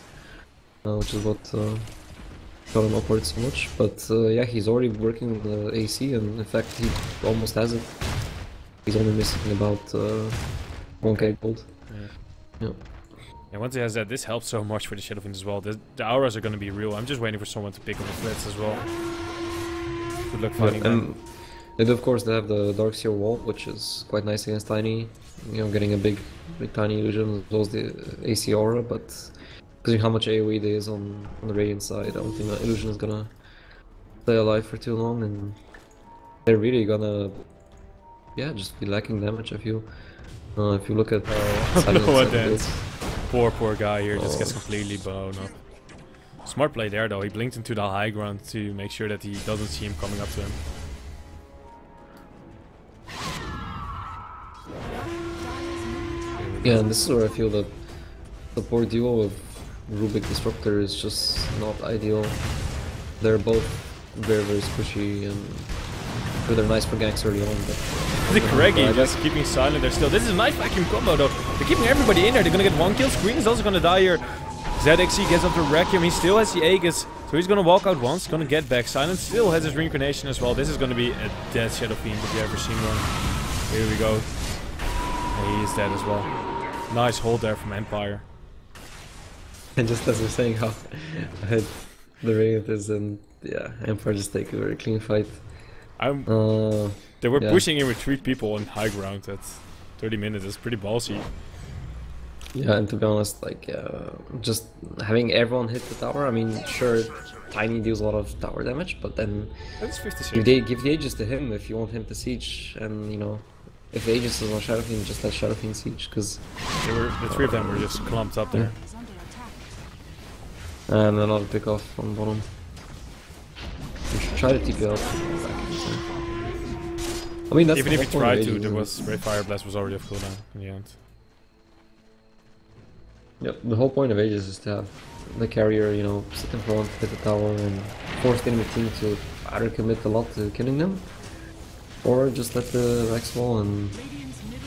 which is what got him upwards so much. But yeah, he's already working with the AC, and in fact he almost has it. He's only missing about 1k gold. Yeah.
Yeah, once he has that, this helps so much for the Shadow Fiends as well. The auras are going to be real. I'm just waiting for someone to pick up the threats as well. Good luck fighting them.
And of course they have the Darkseer wall, which is quite nice against Tiny. Getting a big Tiny illusion as well as the AC aura, but because of how much AoE there is on the Radiant side, I don't think that illusion is gonna stay alive for too long, and they're really gonna just be lacking damage, I feel. If you look at
what that poor guy here just gets completely blown up. Smart play there though, he blinked into the high ground to make sure that he doesn't see him coming up to him.
Yeah, and this is where I feel that the support duo of Rubik Disruptor is just not ideal. They're both very squishy, and they're nice for ganks early on, but...
The Craigie just keeping silent there still. This is a nice vacuum combo though. They're keeping everybody in there. They're gonna get one kill. Screen is also gonna die here. ZXC gets up to wreck him. He still has the Aegis, so he's gonna walk out once, gonna get back. Silent still has his reincarnation as well. This is gonna be a dead Shadow Fiend if you've ever seen one. Here we go. And he is dead as well. Nice hold there from Empire.
And just as we're saying how ahead the Radiant is, and yeah, Empire just take a very clean fight.
They were pushing in with 3 people on high ground at 30 minutes. It's pretty ballsy.
Yeah, and to be honest, like, just having everyone hit the tower, I mean, sure, Tiny deals a lot of tower damage, but then
that's 56.
If they give the Aegis to him, if you want him to siege, and if the Aegis is on Shadow Fiend, just let Shadow Fiend siege, because
the 3 of them were just clumped up there.
And another pick off on bottom. We should try to TP out. I mean, that's
even if he tried to, there was Ray Fire Blast was already off cooldown in the end.
Yep, the whole point of Aegis is to have the carrier, sit in front, hit the tower, and force the enemy team to either commit a lot to killing them, or just let the Rex fall, and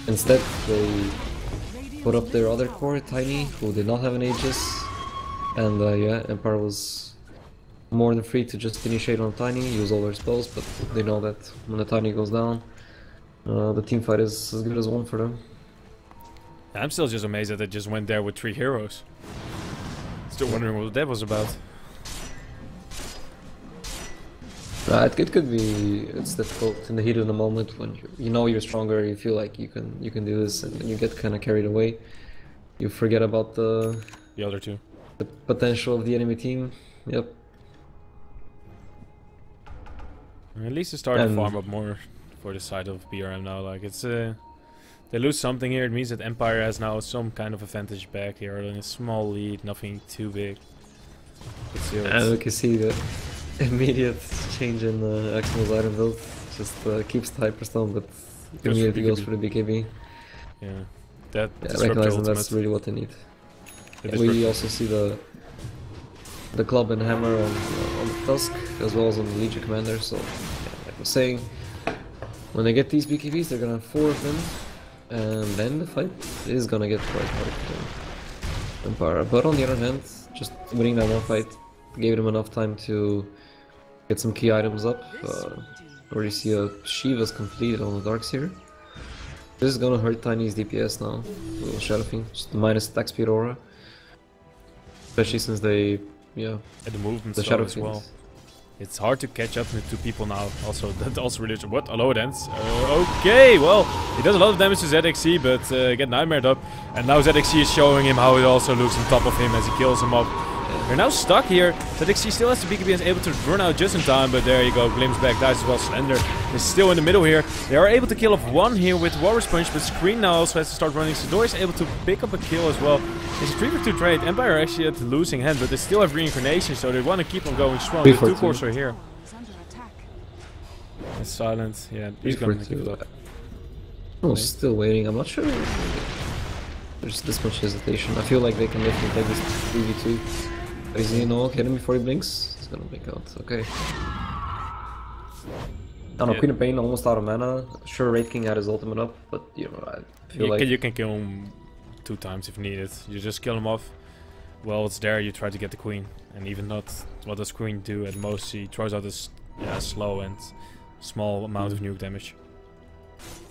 instead they put up their other core, Tiny, who did not have an Aegis. And yeah, Empire was more than free to just initiate on Tiny, use all their spells, but they know that when the Tiny goes down, the team fight is as good as one for them.
I'm still just amazed that they just went there with 3 heroes. Still wondering what that was about.
It could be, it's difficult in the heat of the moment when you know you're stronger, you feel like you can do this, and then you get kind of carried away. You forget about the
other two.
The potential of the enemy team. Yep.
At least they start to farm up more for the side of BRM now. Like it's they lose something here. It means that Empire has now some kind of advantage back here in a small lead, nothing too big.
And we can see the immediate change in Xmo's item build. Just keeps the Hyperstone, but immediately goes for the BKB.
Yeah, that
recognizing that's really what they need. We also see the club and hammer on the Tusk, as well as on the Legion Commander, so yeah, like I was saying, when they get these BKBs, they're gonna have 4 of them, and then the fight is gonna get quite hard for Empire. But on the other hand, just winning that one fight gave them enough time to get some key items up. Already see a Shiva's completed on the Darks here. This is gonna hurt Tiny's DPS now, a little Shadow Fiend, just minus attack speed aura. Especially since they, yeah,
and the movement
Shadow
as well. It's hard to catch up with 2 people now. Also, that also really what? Hello, Dance. Okay, well, he does a lot of damage to ZXC, but get nightmared up. And now ZXC is showing him how it also looks on top of him as he kills him off. They're now stuck here. ZXC still has the BKB and is able to run out just in time, but there you go. Glimpse back, dies as well. Slender is still in the middle here. They are able to kill off 1 here with Warrior's Punch, but Screen now also has to start running. Sidor is able to pick up a kill as well. It's a 3-for-2 trade. Empire are actually at the losing hand, but they still have reincarnation, so they want to keep on going strong. The 2 cores are here. It's silent. Yeah, he's gonna give it up.
Oh, still waiting. I'm not sure there's this much hesitation. I feel like they can definitely take this 3v2. Is he no hit him before he blinks? He's gonna blink out. Okay. I don't know, Queen of Pain almost out of mana. Sure, Wraith King had his ultimate up, but you know, I feel like
you can kill him 2 times if needed. You just kill him off. Well, it's there. You try to get the Queen, and even not. What does Queen do? At most, he throws out this slow and small amount of nuke damage.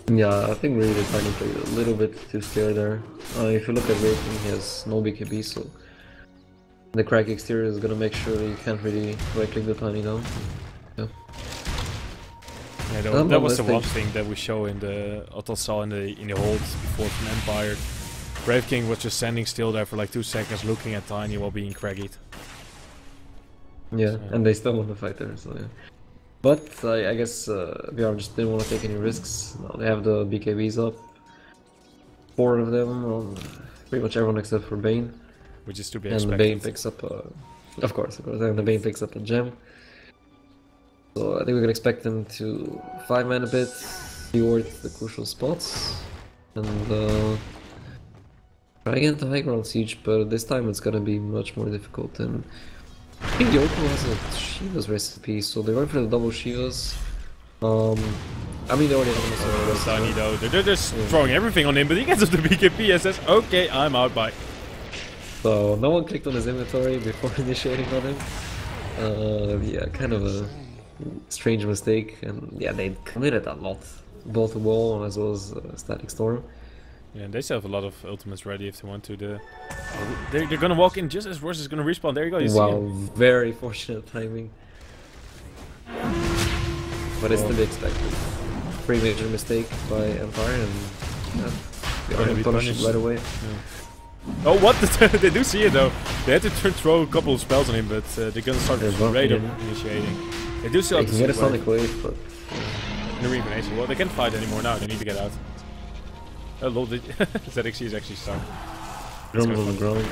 Yeah, I think really the Tiny played a little bit too scared there. If you look at Wraith King, he has no BKB, so the crack exterior is gonna make sure you can't really right-click the Tiny down. Yeah.
Yeah, that was the one thing that we show in the Otto saw in the hold before from Empire. Brave King was just standing still there for like 2 seconds, looking at Tiny while being craggied.
Yeah, so. And they still won the fight there, so yeah. But I guess VR just didn't want to take any risks. Now they have the BKBs up. 4 of them, well, pretty much everyone except for Bane.
Which is to be
expected.
And
the Bane picks up, of course, and the Bane picks up a gem. So I think we can expect them to 5-man a bit, reward the crucial spots, and try again to high ground siege, but this time it's gonna be much more difficult. And I think the Yoko has a Shiva's recipe, so they're going for the double Shivas. I mean, they already have a
Tiny though. They're just throwing everything on him, but he gets up the BKB and says, okay, I'm out, bye.
So no one clicked on his inventory before initiating on him. Yeah, kind of a strange mistake, and yeah, they committed a lot, both wall as well as static storm.
Yeah, they still have a lot of ultimates ready if they want to. They're gonna walk in just as Ross is gonna respawn. There you go. You see him.
Very fortunate timing, but it's to be expected. Pretty major mistake by Empire, and yeah, punished right away.
Yeah. Oh, what? They do see it though. They had to throw a couple of spells on him, but they're gonna start right up initiating. They do still have to
get a Sonic Wave, but
the reincarnation. Well, they can't fight anymore now. They need to get out. Oh lol, ZXC is actually stuck.
Drums on the ground.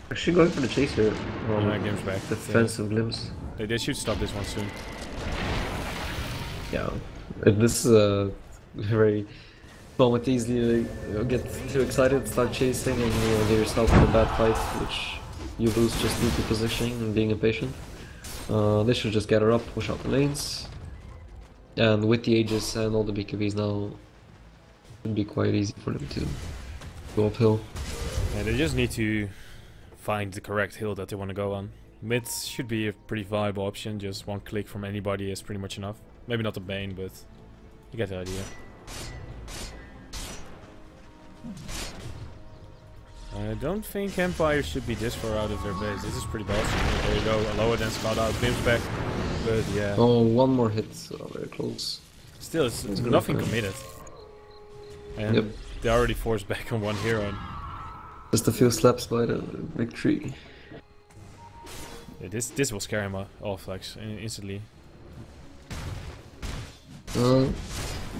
Actually going for the chase here.
Game's back.
Defensive glimpse.
They should stop this one soon.
Yeah, this is a very moment easily get too excited, start chasing, and get yourself in a bad fight, which you lose just due to positioning and being impatient. They should just gather up, push out the lanes, and with the Aegis and all the BKBs now, it would be quite easy for them to go uphill.
Yeah, they just need to find the correct hill that they want to go on. Mid should be a pretty viable option. Just one click from anybody is pretty much enough. Maybe not the Bane, but you get the idea. I don't think Empire should be this far out of their base. This is pretty bossy. There you go, lower than Scout out, Bim's back. But yeah.
Oh, one more hit, very close.
Still, it's nothing committed. And
yep.
they already forced back on one hero.
Just a few slaps by the big tree.
Yeah, this will scare him off like instantly.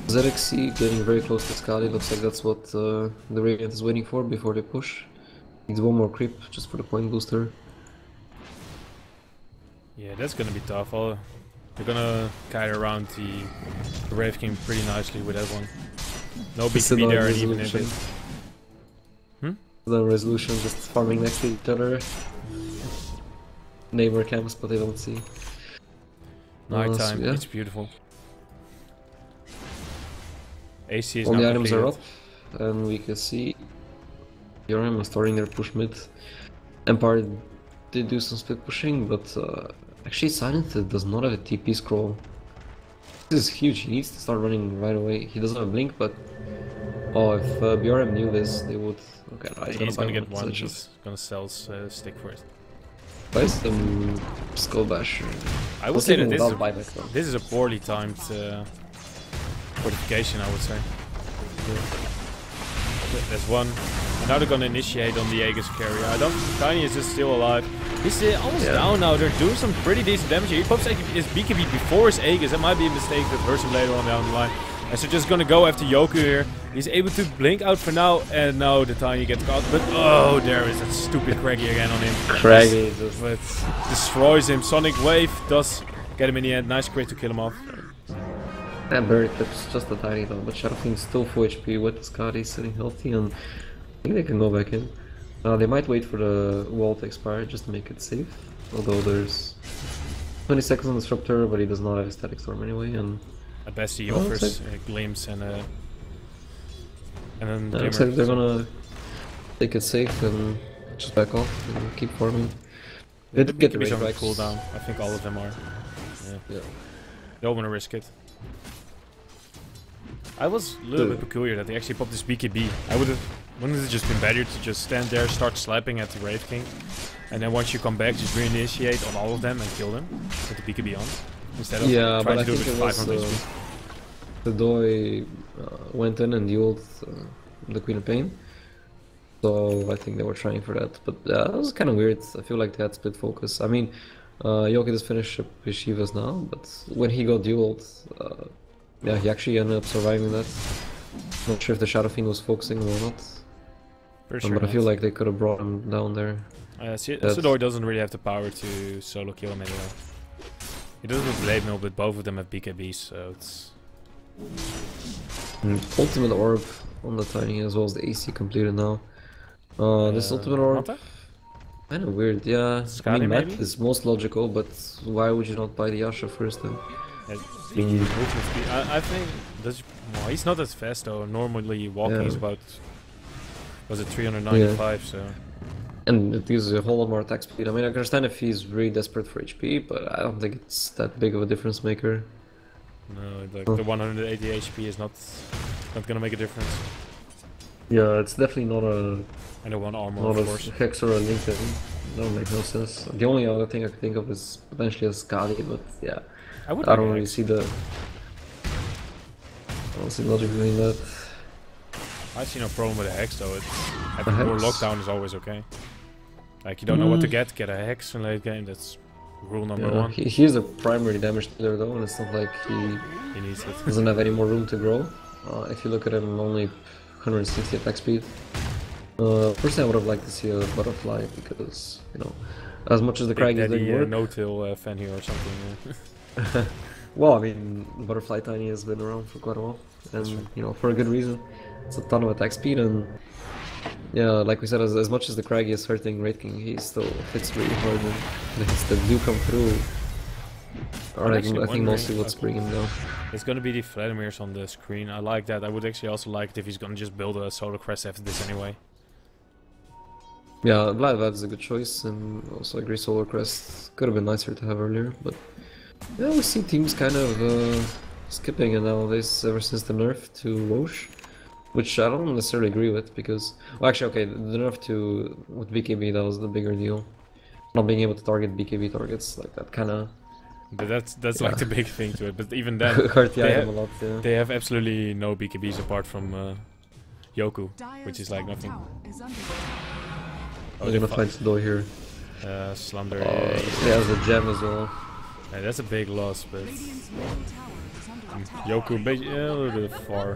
ZXC getting very close to Skadi. Looks like that's what the Radiant is waiting for before they push. Needs one more creep just for the point booster.
Yeah, that's gonna be tough. They're gonna kite around the Wraith King pretty nicely with that one. No BKB there, even if it.
The resolution just farming next to each other. Neighbor camps, but they don't see.
Nighttime,
so yeah.
it's beautiful. AC is
all
now
the items
completed.
are up, and we can see Yoram is starting their push mid. Empire did do some split pushing, but actually Silent does not have a TP scroll. This is huge, he needs to start running right away. He doesn't have a blink, but oh, if BRM knew this, they would. Okay, no,
he's gonna get one, he's gonna sell stick for it.
Buy some Skull Bash.
I would say that this is a poorly timed fortification, I would say. Yeah. There's one. And now they're gonna initiate on the Aegis carrier. I don't think Tiny is just still alive. He's almost down now. They're doing some pretty decent damage. He pops his BKB before his Aegis. That might be a mistake that hurts him later on down the line. And so just gonna go after Yoku here. He's able to blink out for now, and now the Tiny gets caught. But oh, there is that stupid Craggy again on him.
Craggy
but destroys him. Sonic Wave does get him in the end. Nice crit to kill him off.
That Berry Clip's just a tiny though, but Shadow Fiend's still full HP with Skadi sitting healthy, and I think they can go back in. They might wait for the wall to expire just to make it safe. Although there's 20 seconds on the Disruptor, but he does not have a Static Storm anyway, and
at best he offers a glimpse and then
looks like they're gonna take it safe and just back off and keep farming. They did get the range back
cooldown. I think all of them are. Yeah. Don't want to risk it. I was a little bit peculiar that they actually popped this BKB. Wouldn't it just been better to just stand there, start slapping at the Wraith King, and then once you come back, just reinitiate on all of them and kill them with the BKB on, instead of trying to do it with 500 HP.
The Doi went in and dueled the Queen of Pain, so I think they were trying for that. But that was kind of weird. I feel like they had split focus. I mean, Yoki just finished his Shivas now, but when he got dueled, yeah, he actually ended up surviving that. Not sure if the Shadow Fiend was focusing or not. But I feel like they could have brought him down there.
Sudoi doesn't really have the power to solo kill him anyway. He does with Blade Mill, but both of them have BKBs, so it's...
Ultimate Orb on the Tiny as well as the AC completed now. This Ultimate Orb... Kind of weird, yeah. I mean, Matt is most logical, but why would you not buy the Yasha first then?
I think well, he's not as fast though. Normally walking is about, was it 395? So, and
it uses a whole lot more attack speed. I mean, I can understand if he's really desperate for HP, but I don't think it's that big of a difference maker.
No, like the 180 HP is not gonna make a difference.
Yeah, it's definitely not a.
And a one armor,
not
of course.
A Hex or a Link. That don't make no sense. The only other thing I can think of is potentially a Skadi, but yeah. I don't really see the. I don't see logic behind that.
I see no problem with a Hex though. Having more lockdown is always okay. Like you don't know what to get a Hex in late game. That's rule number one.
He is a primary damage dealer though, and it's not like he
needs it.
Doesn't have any more room to grow. If you look at him, only 160 attack speed. Personally, I would have liked to see a Butterfly because as much as the Crag is doing work.
No-till fan here or something.
Well, I mean, Butterfly Tiny has been around for quite a while, and for a good reason. It's a ton of attack speed, and yeah, like we said, as much as the Crag is hurting Wraith King, he still hits really hard, and the hits that do come through are I think mostly what's bringing him down.
It's gonna be the Vladimirs on the screen. I like that. I would actually also like it if he's gonna just build a solo crest after this anyway.
Yeah, Vlad is a good choice, and also I agree Solar Crest could have been nicer to have earlier, but yeah, we see teams kind of skipping it nowadays ever since the nerf to Roche, which I don't necessarily agree with because, well, actually, okay, the nerf to with BKB, that was the bigger deal. Not being able to target BKB targets like that kind of.
But that's like the big thing to it. But even then,
hurt the item a lot. Yeah.
They have absolutely no BKBs apart from Yoku, which is like nothing.
Oh, they're gonna find Sedoi here.
Slumber.
He has a gem as well.
Yeah, that's a big loss, but Yoku, a little bit far.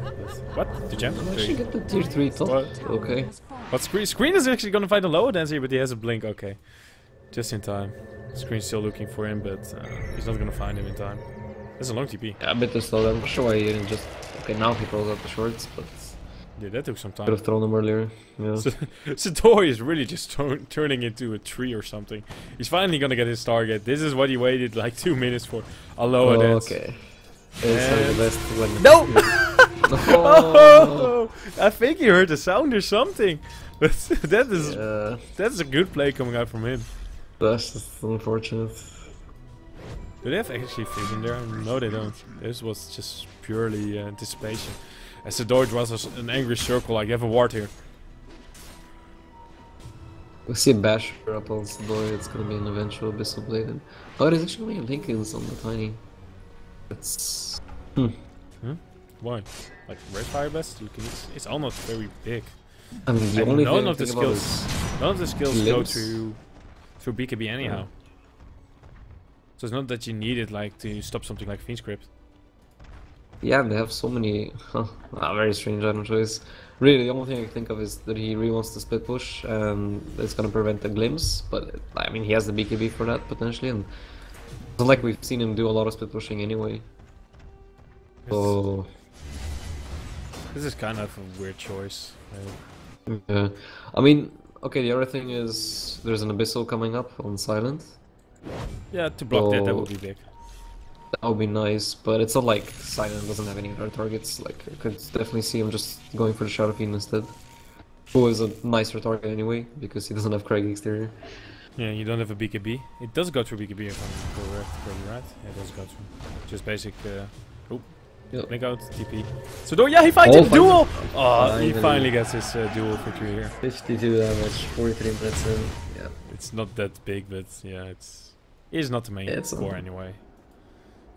What? The gem?
Actually get the tier 3 top. What? Okay.
But Screen is actually gonna find a lower dance here, but he has a blink. Okay, just in time. Screen's still looking for him, but he's not gonna find him in time. That's a long TP.
Yeah, a bit too slow. I'm sure why he didn't just. Okay, now he throws out the shorts, but.
Yeah, that took some time.
Could have thrown them earlier. Yeah.
Sedoi is really just turning into a tree or something. He's finally gonna get his target. This is what he waited like 2 minutes for. A lower dance.
Okay. It's the best when
no! Oh! I think he heard a sound or something. But that's a good play coming out from him.
That's just unfortunate.
Do they have actually vision there? No, they don't. This was just purely anticipation. As the Sedoi draws an angry circle, like you have a ward here.
We see a bash up on Sedoi, it's gonna be an eventual Abyssal Blade. And oh, there's actually Lincolns on the Tiny. It's.
Why? Like Red Fire Best? It's almost very big.
I mean, the only
none
thing
of the skills go through BKB anyhow. So it's not that you need it like to stop something like Fiend Script.
Yeah, and they have so many very strange item choice. Really, the only thing I can think of is that he really wants to split push, and it's gonna prevent a glimpse. But I mean, he has the BKB for that potentially, and it's not like we've seen him do a lot of split pushing anyway. So
this is kind of a weird choice.
Yeah, I mean, okay. The other thing is there's an Abyssal coming up on Silent.
Yeah, to block that would be big.
That would be nice, but it's not like Silent doesn't have any other targets. Like, I could definitely see him just going for the Shadow Fiend instead. Who is a nicer target anyway, because he doesn't have Craig exterior.
Yeah, you don't have a BKB. It does go through BKB if I'm correct. Right? Yeah, it does go through. Just basic. Blink out, TP. So, yeah, he finds it! Duel! Oh, he finally gets his duel victory here.
52 damage, 43 minutes in. Yeah.
It's not that big, but yeah, it's not the main core anyway.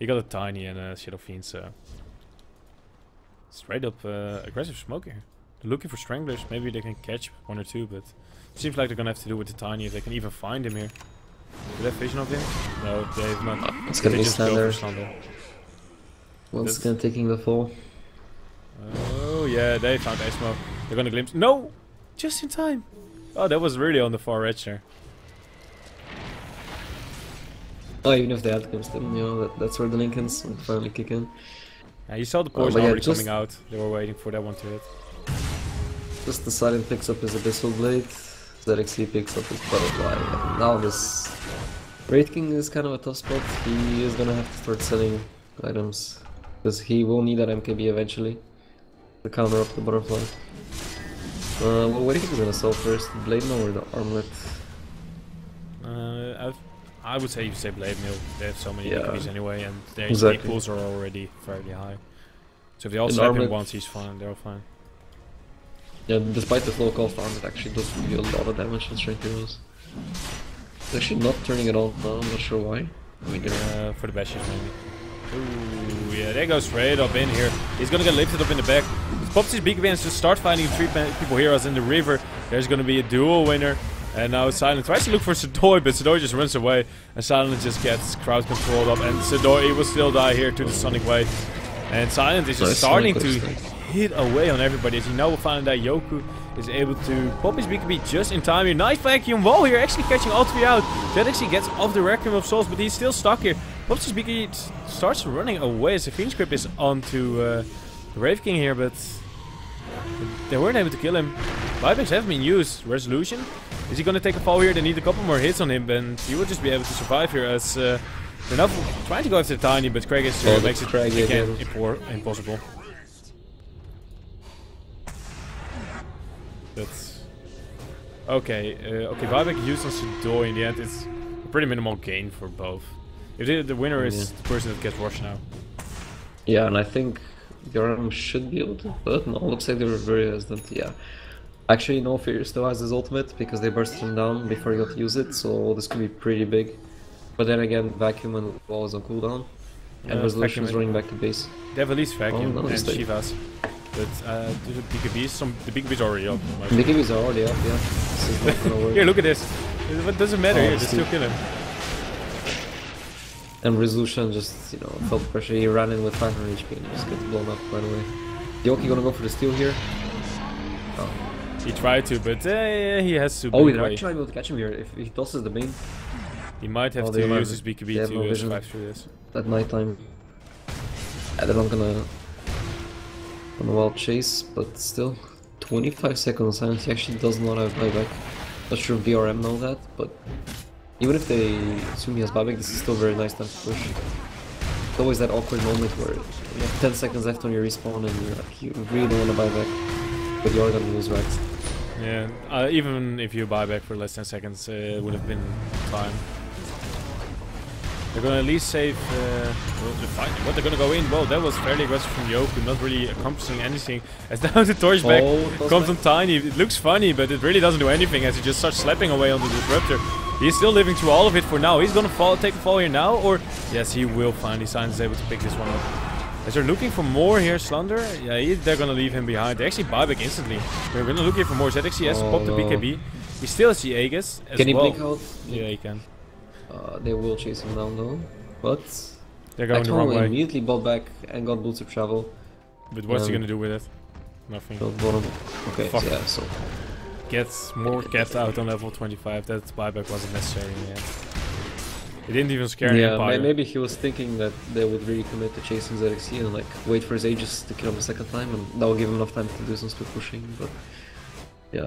He got a Tiny and a Shadow Fiend, so straight up aggressive smoke here. They're looking for Stranglers. Maybe they can catch one or two, but it seems like they're gonna have to do with the Tiny if they can even find him here. Do they have vision of him? No, they've not.
It's gonna be Slander. Once again taking the fall.
Oh yeah, they found Asmo. They're gonna glimpse. No! Just in time! Oh, that was really on the far edge there.
Oh, even if they had glimpsed him, you know, that's where the Lincolns would finally kick in.
Yeah, you saw the poison already coming out. They were waiting for that one to hit.
Just the Silent picks up his Abyssal Blade, ZXC picks up his Butterfly. And now this Wraith King is kind of a tough spot. He is gonna have to start selling items. Because he will need that MKB eventually to counter up the Butterfly. Well, what do you think he's gonna sell first? The Blade Mill or the Armlet?
I would say you say Blade Mill. They have so many BKBs anyway, and their pools are already fairly high. So if they all slap him once, he's fine. They're all fine.
Yeah, despite the slow cost, Armlet actually does do a lot of damage in strength heroes. It's actually not turning it on now, I'm not sure why. I mean,
for the bashes maybe. Ooh, yeah, they go straight up in here. He's gonna get lifted up in the back. Pops his BKB and just start finding 3 people heroes in the river. There's gonna be a duel winner. And now Silent tries to look for Sedoi, but Sedoi just runs away. And Silent just gets crowd controlled up. And Sedoi will still die here to the Sonic Wave. And Silent is just starting to hit away on everybody. As you know, we'll find that Yoku is able to pop his BKB just in time here. Nice vacuum wall here, actually catching all 3 out. That actually gets off the Requiem of Souls, but he's still stuck here. Pops his BKB, starts running away as the Fiend Script is onto the Wraith King here, but they weren't able to kill him. Buybacks have been used. Resolution. Is he gonna take a fall here? They need a couple more hits on him, and he will just be able to survive here as they're now trying to go after the Tiny, but Craig is makes it again impossible. Okay, okay, buyback used on Sudoi in the end is a pretty minimal gain for both. If the winner is the person that gets rushed now.
Yeah, and I think Bjorn should be able to, but no, looks like they were very hesitant, yeah. Actually, no, Fear still has his ultimate because they bursted him down before he got to use it, so this could be pretty big. But then again, Vacuum and Wall is on cooldown, and Resolution is running back to base.
They have at least Vacuum and
mistake.
Shivas. But the BKBs are already up.
The BKBs are already up, yeah. This is not gonna work.
Here, look at this. It doesn't matter here, they still kill him.
And Resolution just, you know, felt the pressure. He ran in with 500 HP and just gets blown up right away. Yoki gonna go for the steal here. Oh.
He tried to, but he has to.
Oh, they're actually able to catch him here. If he tosses the main,
he might have to use his BKB to survive through this.
At night time. Yeah, they're not gonna wild chase, but still. 25 seconds and he actually does not have buyback. Not sure if BRM know that, but even if they assume he has buyback, this is still very nice time to push. It's always that awkward moment where you have 10 seconds left on your respawn and you're like, you really don't want to buy back, but you're gonna lose racks.
Yeah, even if you buy back for less than seconds, it would have been time. They're gonna at least save the fight. What, they're gonna go in? Well, that was fairly aggressive from Yoku, not really accomplishing anything. As now the torchback comes on Tiny, it looks funny, but it really doesn't do anything as he just starts slapping away on the disruptor. He's still living through all of it for now. He's gonna take a fall here now, or yes, he will finally. Sign is able to pick this one up. As they're looking for more here, Slunder, yeah, they're gonna leave him behind. They actually buy back instantly. They're gonna look here for more. ZXC has popped the BKB. He still has the Aegis as well.
Can he blink out?
Yeah, he can.
They will chase him down though, but
they're going the wrong way.
Immediately bought back and got boots of travel.
But what's he gonna do with it? Nothing.
Okay, so yeah, so
gets more cats out on level 25. That buyback wasn't necessary in the end. It didn't even scare Empire.
Yeah, maybe he was thinking that they would really commit to chasing ZXC and like wait for his Aegis to kill him a second time, and that will give him enough time to do some split pushing. But yeah,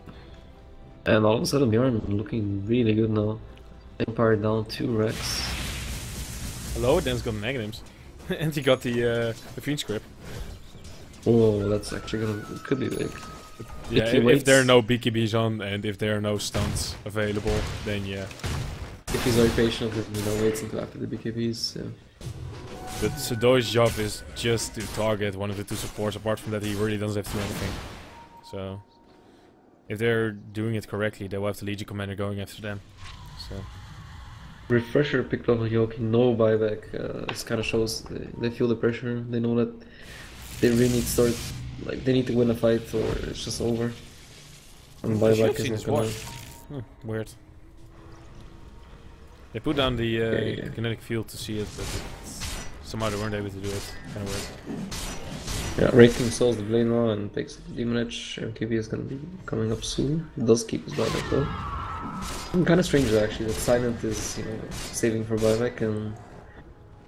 and all of a sudden Bjorn looking really good now. Empire down 2 racks.
Hello, Dan's got negatives. And he got the Fiend script.
Oh, that's actually gonna could be big.
Yeah, if there are no BKBs on and if there are no stuns available, then yeah.
If he's very patient and you know waits until after the BKBs, yeah.
But Sudoi's job is just to target one of the 2 supports. Apart from that, he really doesn't have to do anything. So if they're doing it correctly, they will have the Legion commander going after them. So.
Refresher picked up a Yoki, no buyback. This kind of shows they feel the pressure. They know that they really need to start, like they need to win a fight or it's just over. And buyback is not gonna.
Weird. They put down the kinetic field to see it, but somehow they weren't able to do it. Kind of weird.
Yeah, Raking solves the Blade now and takes the Demon Edge. MKB is gonna be coming up soon. It does keep his buyback though. Kind of strange actually that Silent is, you know, saving for buyback and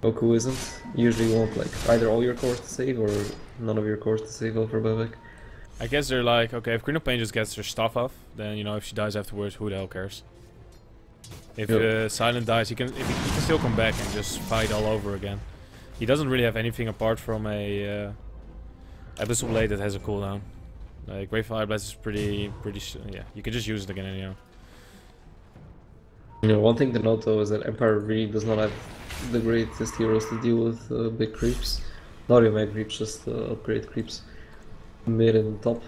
Goku isn't. Usually you want like either all your cores to save or none of your cores to save all for buyback.
I guess they're like, okay, if Queen of Pain just gets her stuff off, then you know if she dies afterwards, who the hell cares? If Silent dies, he can still come back and just fight all over again. He doesn't really have anything apart from a Abyssal Blade that has a cooldown. Like Great Fire Blast is pretty yeah, you can just use it again anyhow.
You know, one thing to note though is that Empire really does not have the greatest heroes to deal with big creeps. Not even mega creeps, just upgrade creeps. Mid and top.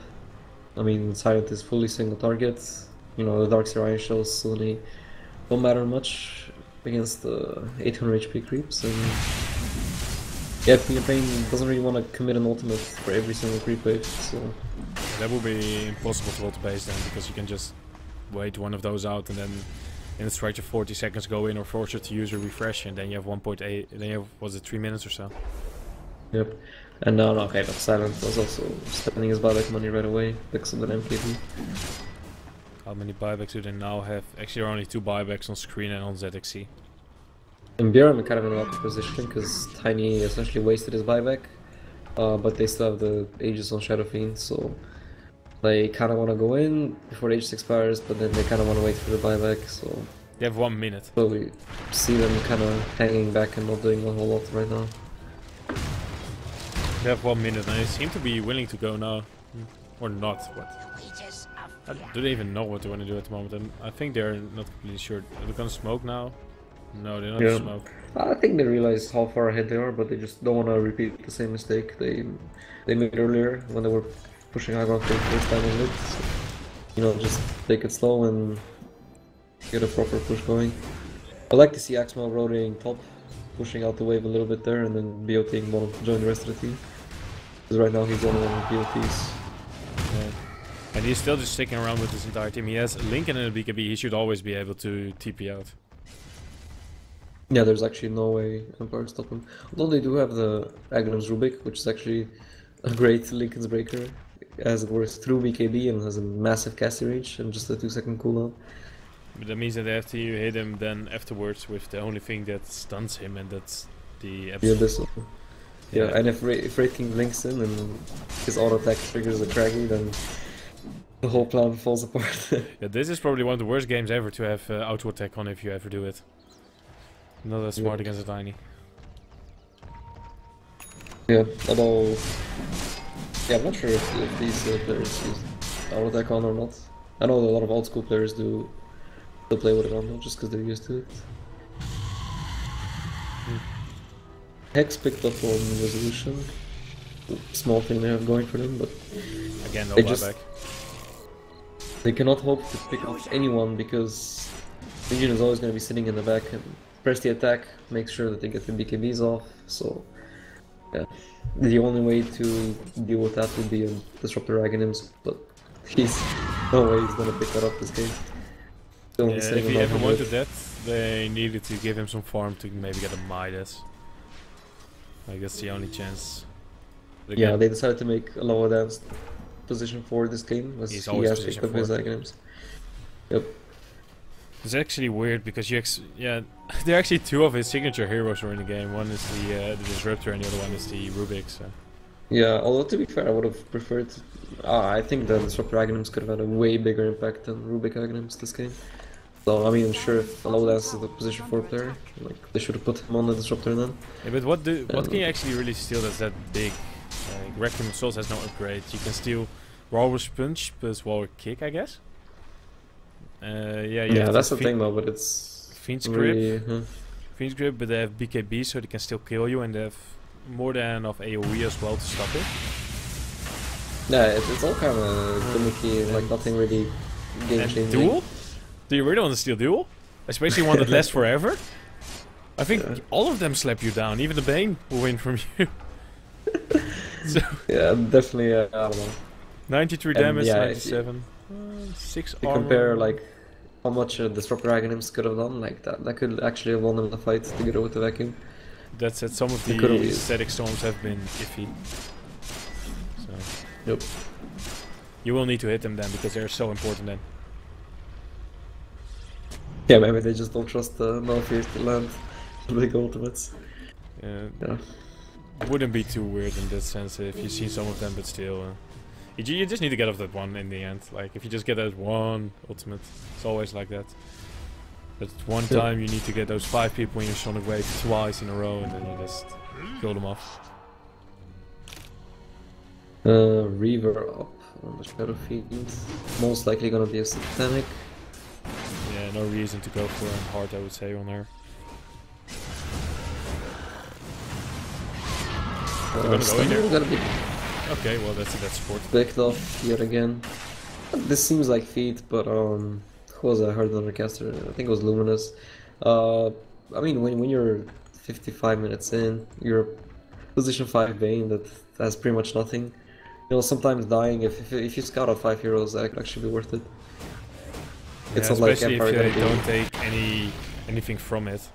I mean, Silent is fully single target. You know, the Darkseer Iron Shells suddenly don't matter much against the 800 HP creeps. And yeah, Queen of Pain doesn't really want to commit an ultimate for every single creep wave, so...
That would be impossible to ult base then, because you can just wait one of those out and then in a stretch of 40 seconds go in or force her to use a refresh, and then you have 1.8, then you have, was it 3 minutes or so?
Yep. And now, okay, but Silent was also spending his buyback money right away, because of the MKB.
How many buybacks do they now have? Actually, there are only 2 buybacks on screen and on ZXC.
And Bjorn are kind of in an awkward position, because Tiny essentially wasted his buyback, but they still have the Aegis on Shadow Fiend, so they kind of want to go in before the Aegis expires, but then they kind of want to wait for the buyback, so...
They have 1 minute.
So we see them kind of hanging back and not doing a whole lot right now.
They have 1 minute and they seem to be willing to go now. Or not, but... Do they even know what they want to do at the moment? And I think they're not completely sure. Are they gonna smoke now? No, they're not gonna smoke.
I think they realize how far ahead they are, but they just don't want to repeat the same mistake they made earlier when they were pushing high ground for the first time in mid. So, you know, just take it slow and get a proper push going. I like to see Axmal rotating top, pushing out the wave a little bit there, and then BOTing bottom to join the rest of the team. Because right now he's on BOTs.
Yeah. And he's still just sticking around with his entire team. He has Lincoln and a BKB, he should always be able to TP out.
Yeah, there's actually no way Empire can stop him. Although they do have the Aghanim's Rubik, which is actually a great Lincoln's breaker, as it works through BKB and has a massive casting range and just a 2-second cooldown.
But that means that after you hit him, then afterwards with the only thing that stuns him, and that's the
absolute... Yeah, this one. Yeah, and if Wraith King blinks in and his auto attack triggers a Craggy, then the whole plan falls apart.
Yeah, this is probably one of the worst games ever to have auto attack on if you ever do it. Not that smart against a Tiny.
Yeah, although... Yeah, I'm not sure if these players use auto attack on or not. I know a lot of old school players do play with it on, just because they're used to it. Hex picked up on Resolution. Small thing they have going for them, but...
Again, no buyback.
They cannot hope to pick up anyone because Medion is always going to be sitting in the back and press the attack, make sure that they get the BKBs off, so... Yeah. The only way to deal with that would be a Disruptor Aghanims, but he's... No way he's going to pick that up this game.
Yeah, if he ever wanted that, they needed to give him some farm to maybe get a Midas. I guess the only chance.
Yeah, they decided to make a low advanced position for this game, as he has picked up his Aghanims. Yep.
It's actually weird because there are actually two of his signature heroes were in the game. One is the Disruptor and the other one is the Rubik. So.
Yeah, although to be fair, I would have preferred... I think the Disruptor Aghanims could have had a way bigger impact than Rubik Aghanims this game. So, I mean, sure, if Alodance is the position 4 player, like, they should have put him on the Disruptor then.
Yeah, but what can you actually really steal that's that big? Requiem of Souls has no upgrade. You can steal Walrus Punch plus Walrus Kick, I guess? Yeah,
that's the thing though, but it's...
Fiend's Grip. Fiend's Grip, but they have BKB so they can still kill you, and they have more than enough AoE as well to stop it.
Yeah, it's all kind of gimmicky, like nothing really game-changing.
Duel? Do you really want to steal Duel? Especially one that lasts forever? I think all of them slap you down, even the Bane will win from you. So
yeah, definitely, I don't know.
93 damage, 97. 6 armor.
You compare like how much Disruptor Aghanims could have done, like that could actually have won them the fight together with the vacuum.
That said, some of the static storms have been iffy. So.
Yep.
You will need to hit them then because they're so important then.
Yeah, maybe they just don't trust the Malfears to land the big ultimates.
Yeah. Wouldn't be too weird in that sense if you see some of them, but still. You just need to get off that one in the end. Like, if you just get that one ultimate, it's always like that. But one time you need to get those 5 people in your Sonic Wave twice in a row and then you just kill them off.
Reaver up on the Shadow Fiend. Most likely gonna be a Satanic.
Yeah, no reason to go for a hard, I would say, on her.
Gonna be
okay, well that's support.
Picked off yet again. This seems like feat, but who was I heard another caster? I think it was Luminous. I mean, when you're 55 minutes in, you're position 5 Bane that has pretty much nothing. You know, sometimes dying if you scout out 5 heroes, that could actually be worth it.
Yeah, it's not especially like if you don't take anything from it.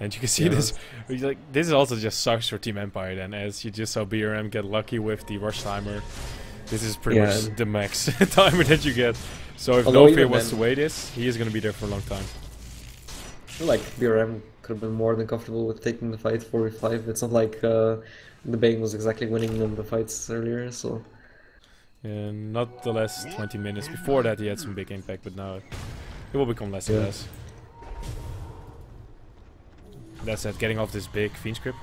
And you can see this, like, this is also just sucks for Team Empire then, as you just saw BRM get lucky with the rush timer. This is pretty much the max timer that you get. So if No Fear wants to wait this, he is going to be there for a long time.
I feel like BRM could have been more than comfortable with taking the fight 4v5. It's not like the Bane was exactly winning them the fights earlier, so...
not the last 20 minutes. Before that he had some big impact, but now it will become less and less. That said, getting off this big Fiend script,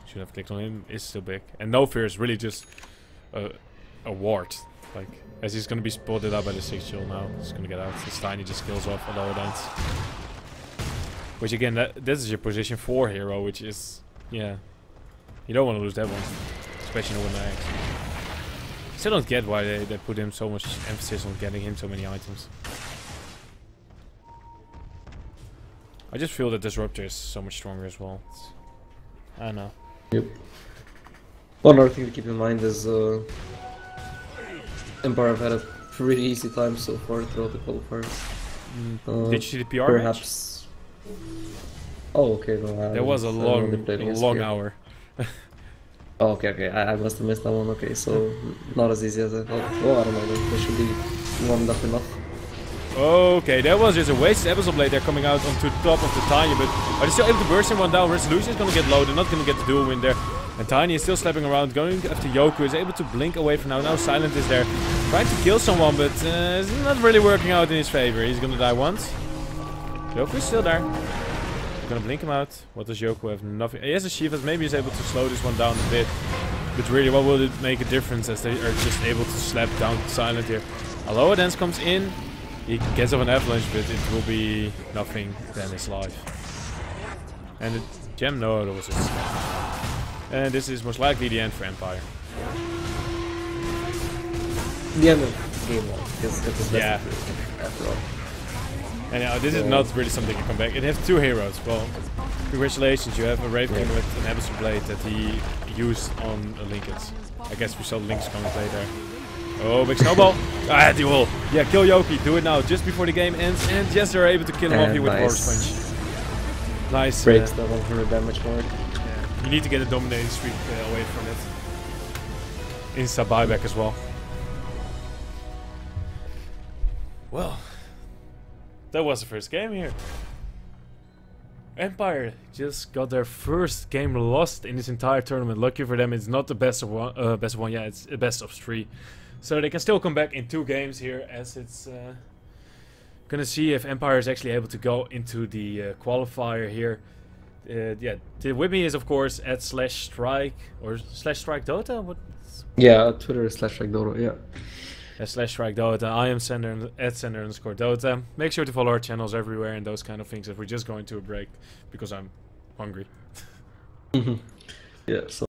should have clicked on him, is still big. And No Fear is really just a ward. Like, as he's gonna be spotted up by the 6 chill now. He's gonna get out. This Tiny just kills off a lower dance. Which again, this is your position 4 hero, which is, yeah. You don't want to lose that one. Especially in the 1x. Still don't get why they put him so much emphasis on getting him so many items. I just feel that Disruptor is so much stronger as well. I don't know.
Yep. One other thing to keep in mind is Empire have had a pretty easy time so far throughout the qualifiers.
Did you see the PR
perhaps match? Oh, okay. No,
there was a long hour.
Oh, okay. I must have missed that one. Okay, so not as easy as I thought. Oh, I don't know. They should be warmed up enough.
Okay, that was just a wasted Episode Blade there coming out onto the top of the Tiny, but are they still able to burst him one down? Resolution is going to get low, they're not going to get the dual win there. And Tiny is still slapping around, going after Yoku, is able to blink away for now. Now Silent is there, trying to kill someone, but it's not really working out in his favor. He's going to die once. Yoku is still there. Gonna blink him out. What does Yoku have? Nothing. He has a Shivas, maybe he's able to slow this one down a bit. But really, what will it make a difference as they are just able to slap down Silent here? Aloha Dance comes in. He gets off an avalanche, but it will be nothing than his life. And the gem, no, that was just. And this is most likely the end for Empire.
The end of game 1, because it was after all.
And this is not really something to come back. It has 2 heroes. Well, congratulations, you have a Wraith King with an Abyssal Blade that he used on Linkens. I guess we saw Links coming later. Oh, big snowball. Ah, duel. Yeah, kill Yoki. Do it now, just before the game ends. And yes, they're able to kill him off here with Horse Punch. Nice.
Breaks the 100 damage mark.
Yeah. You need to get a dominating streak away from it. Insta buyback as well. Well, that was the first game here. Empire just got their first game lost in this entire tournament. Lucky for them, it's not the best of one. Yeah, it's a best of 3. So they can still come back in 2 games here, as it's gonna see if Empire is actually able to go into the qualifier here. Yeah, with me is of course at /strike or /strike_dota. What?
Yeah, Twitter is /strike_dota. Yeah.
/strike_dota. I am Sender at Sender_Dota. Make sure to follow our channels everywhere and those kind of things. If we're just going to a break because I'm hungry.
Yeah. So.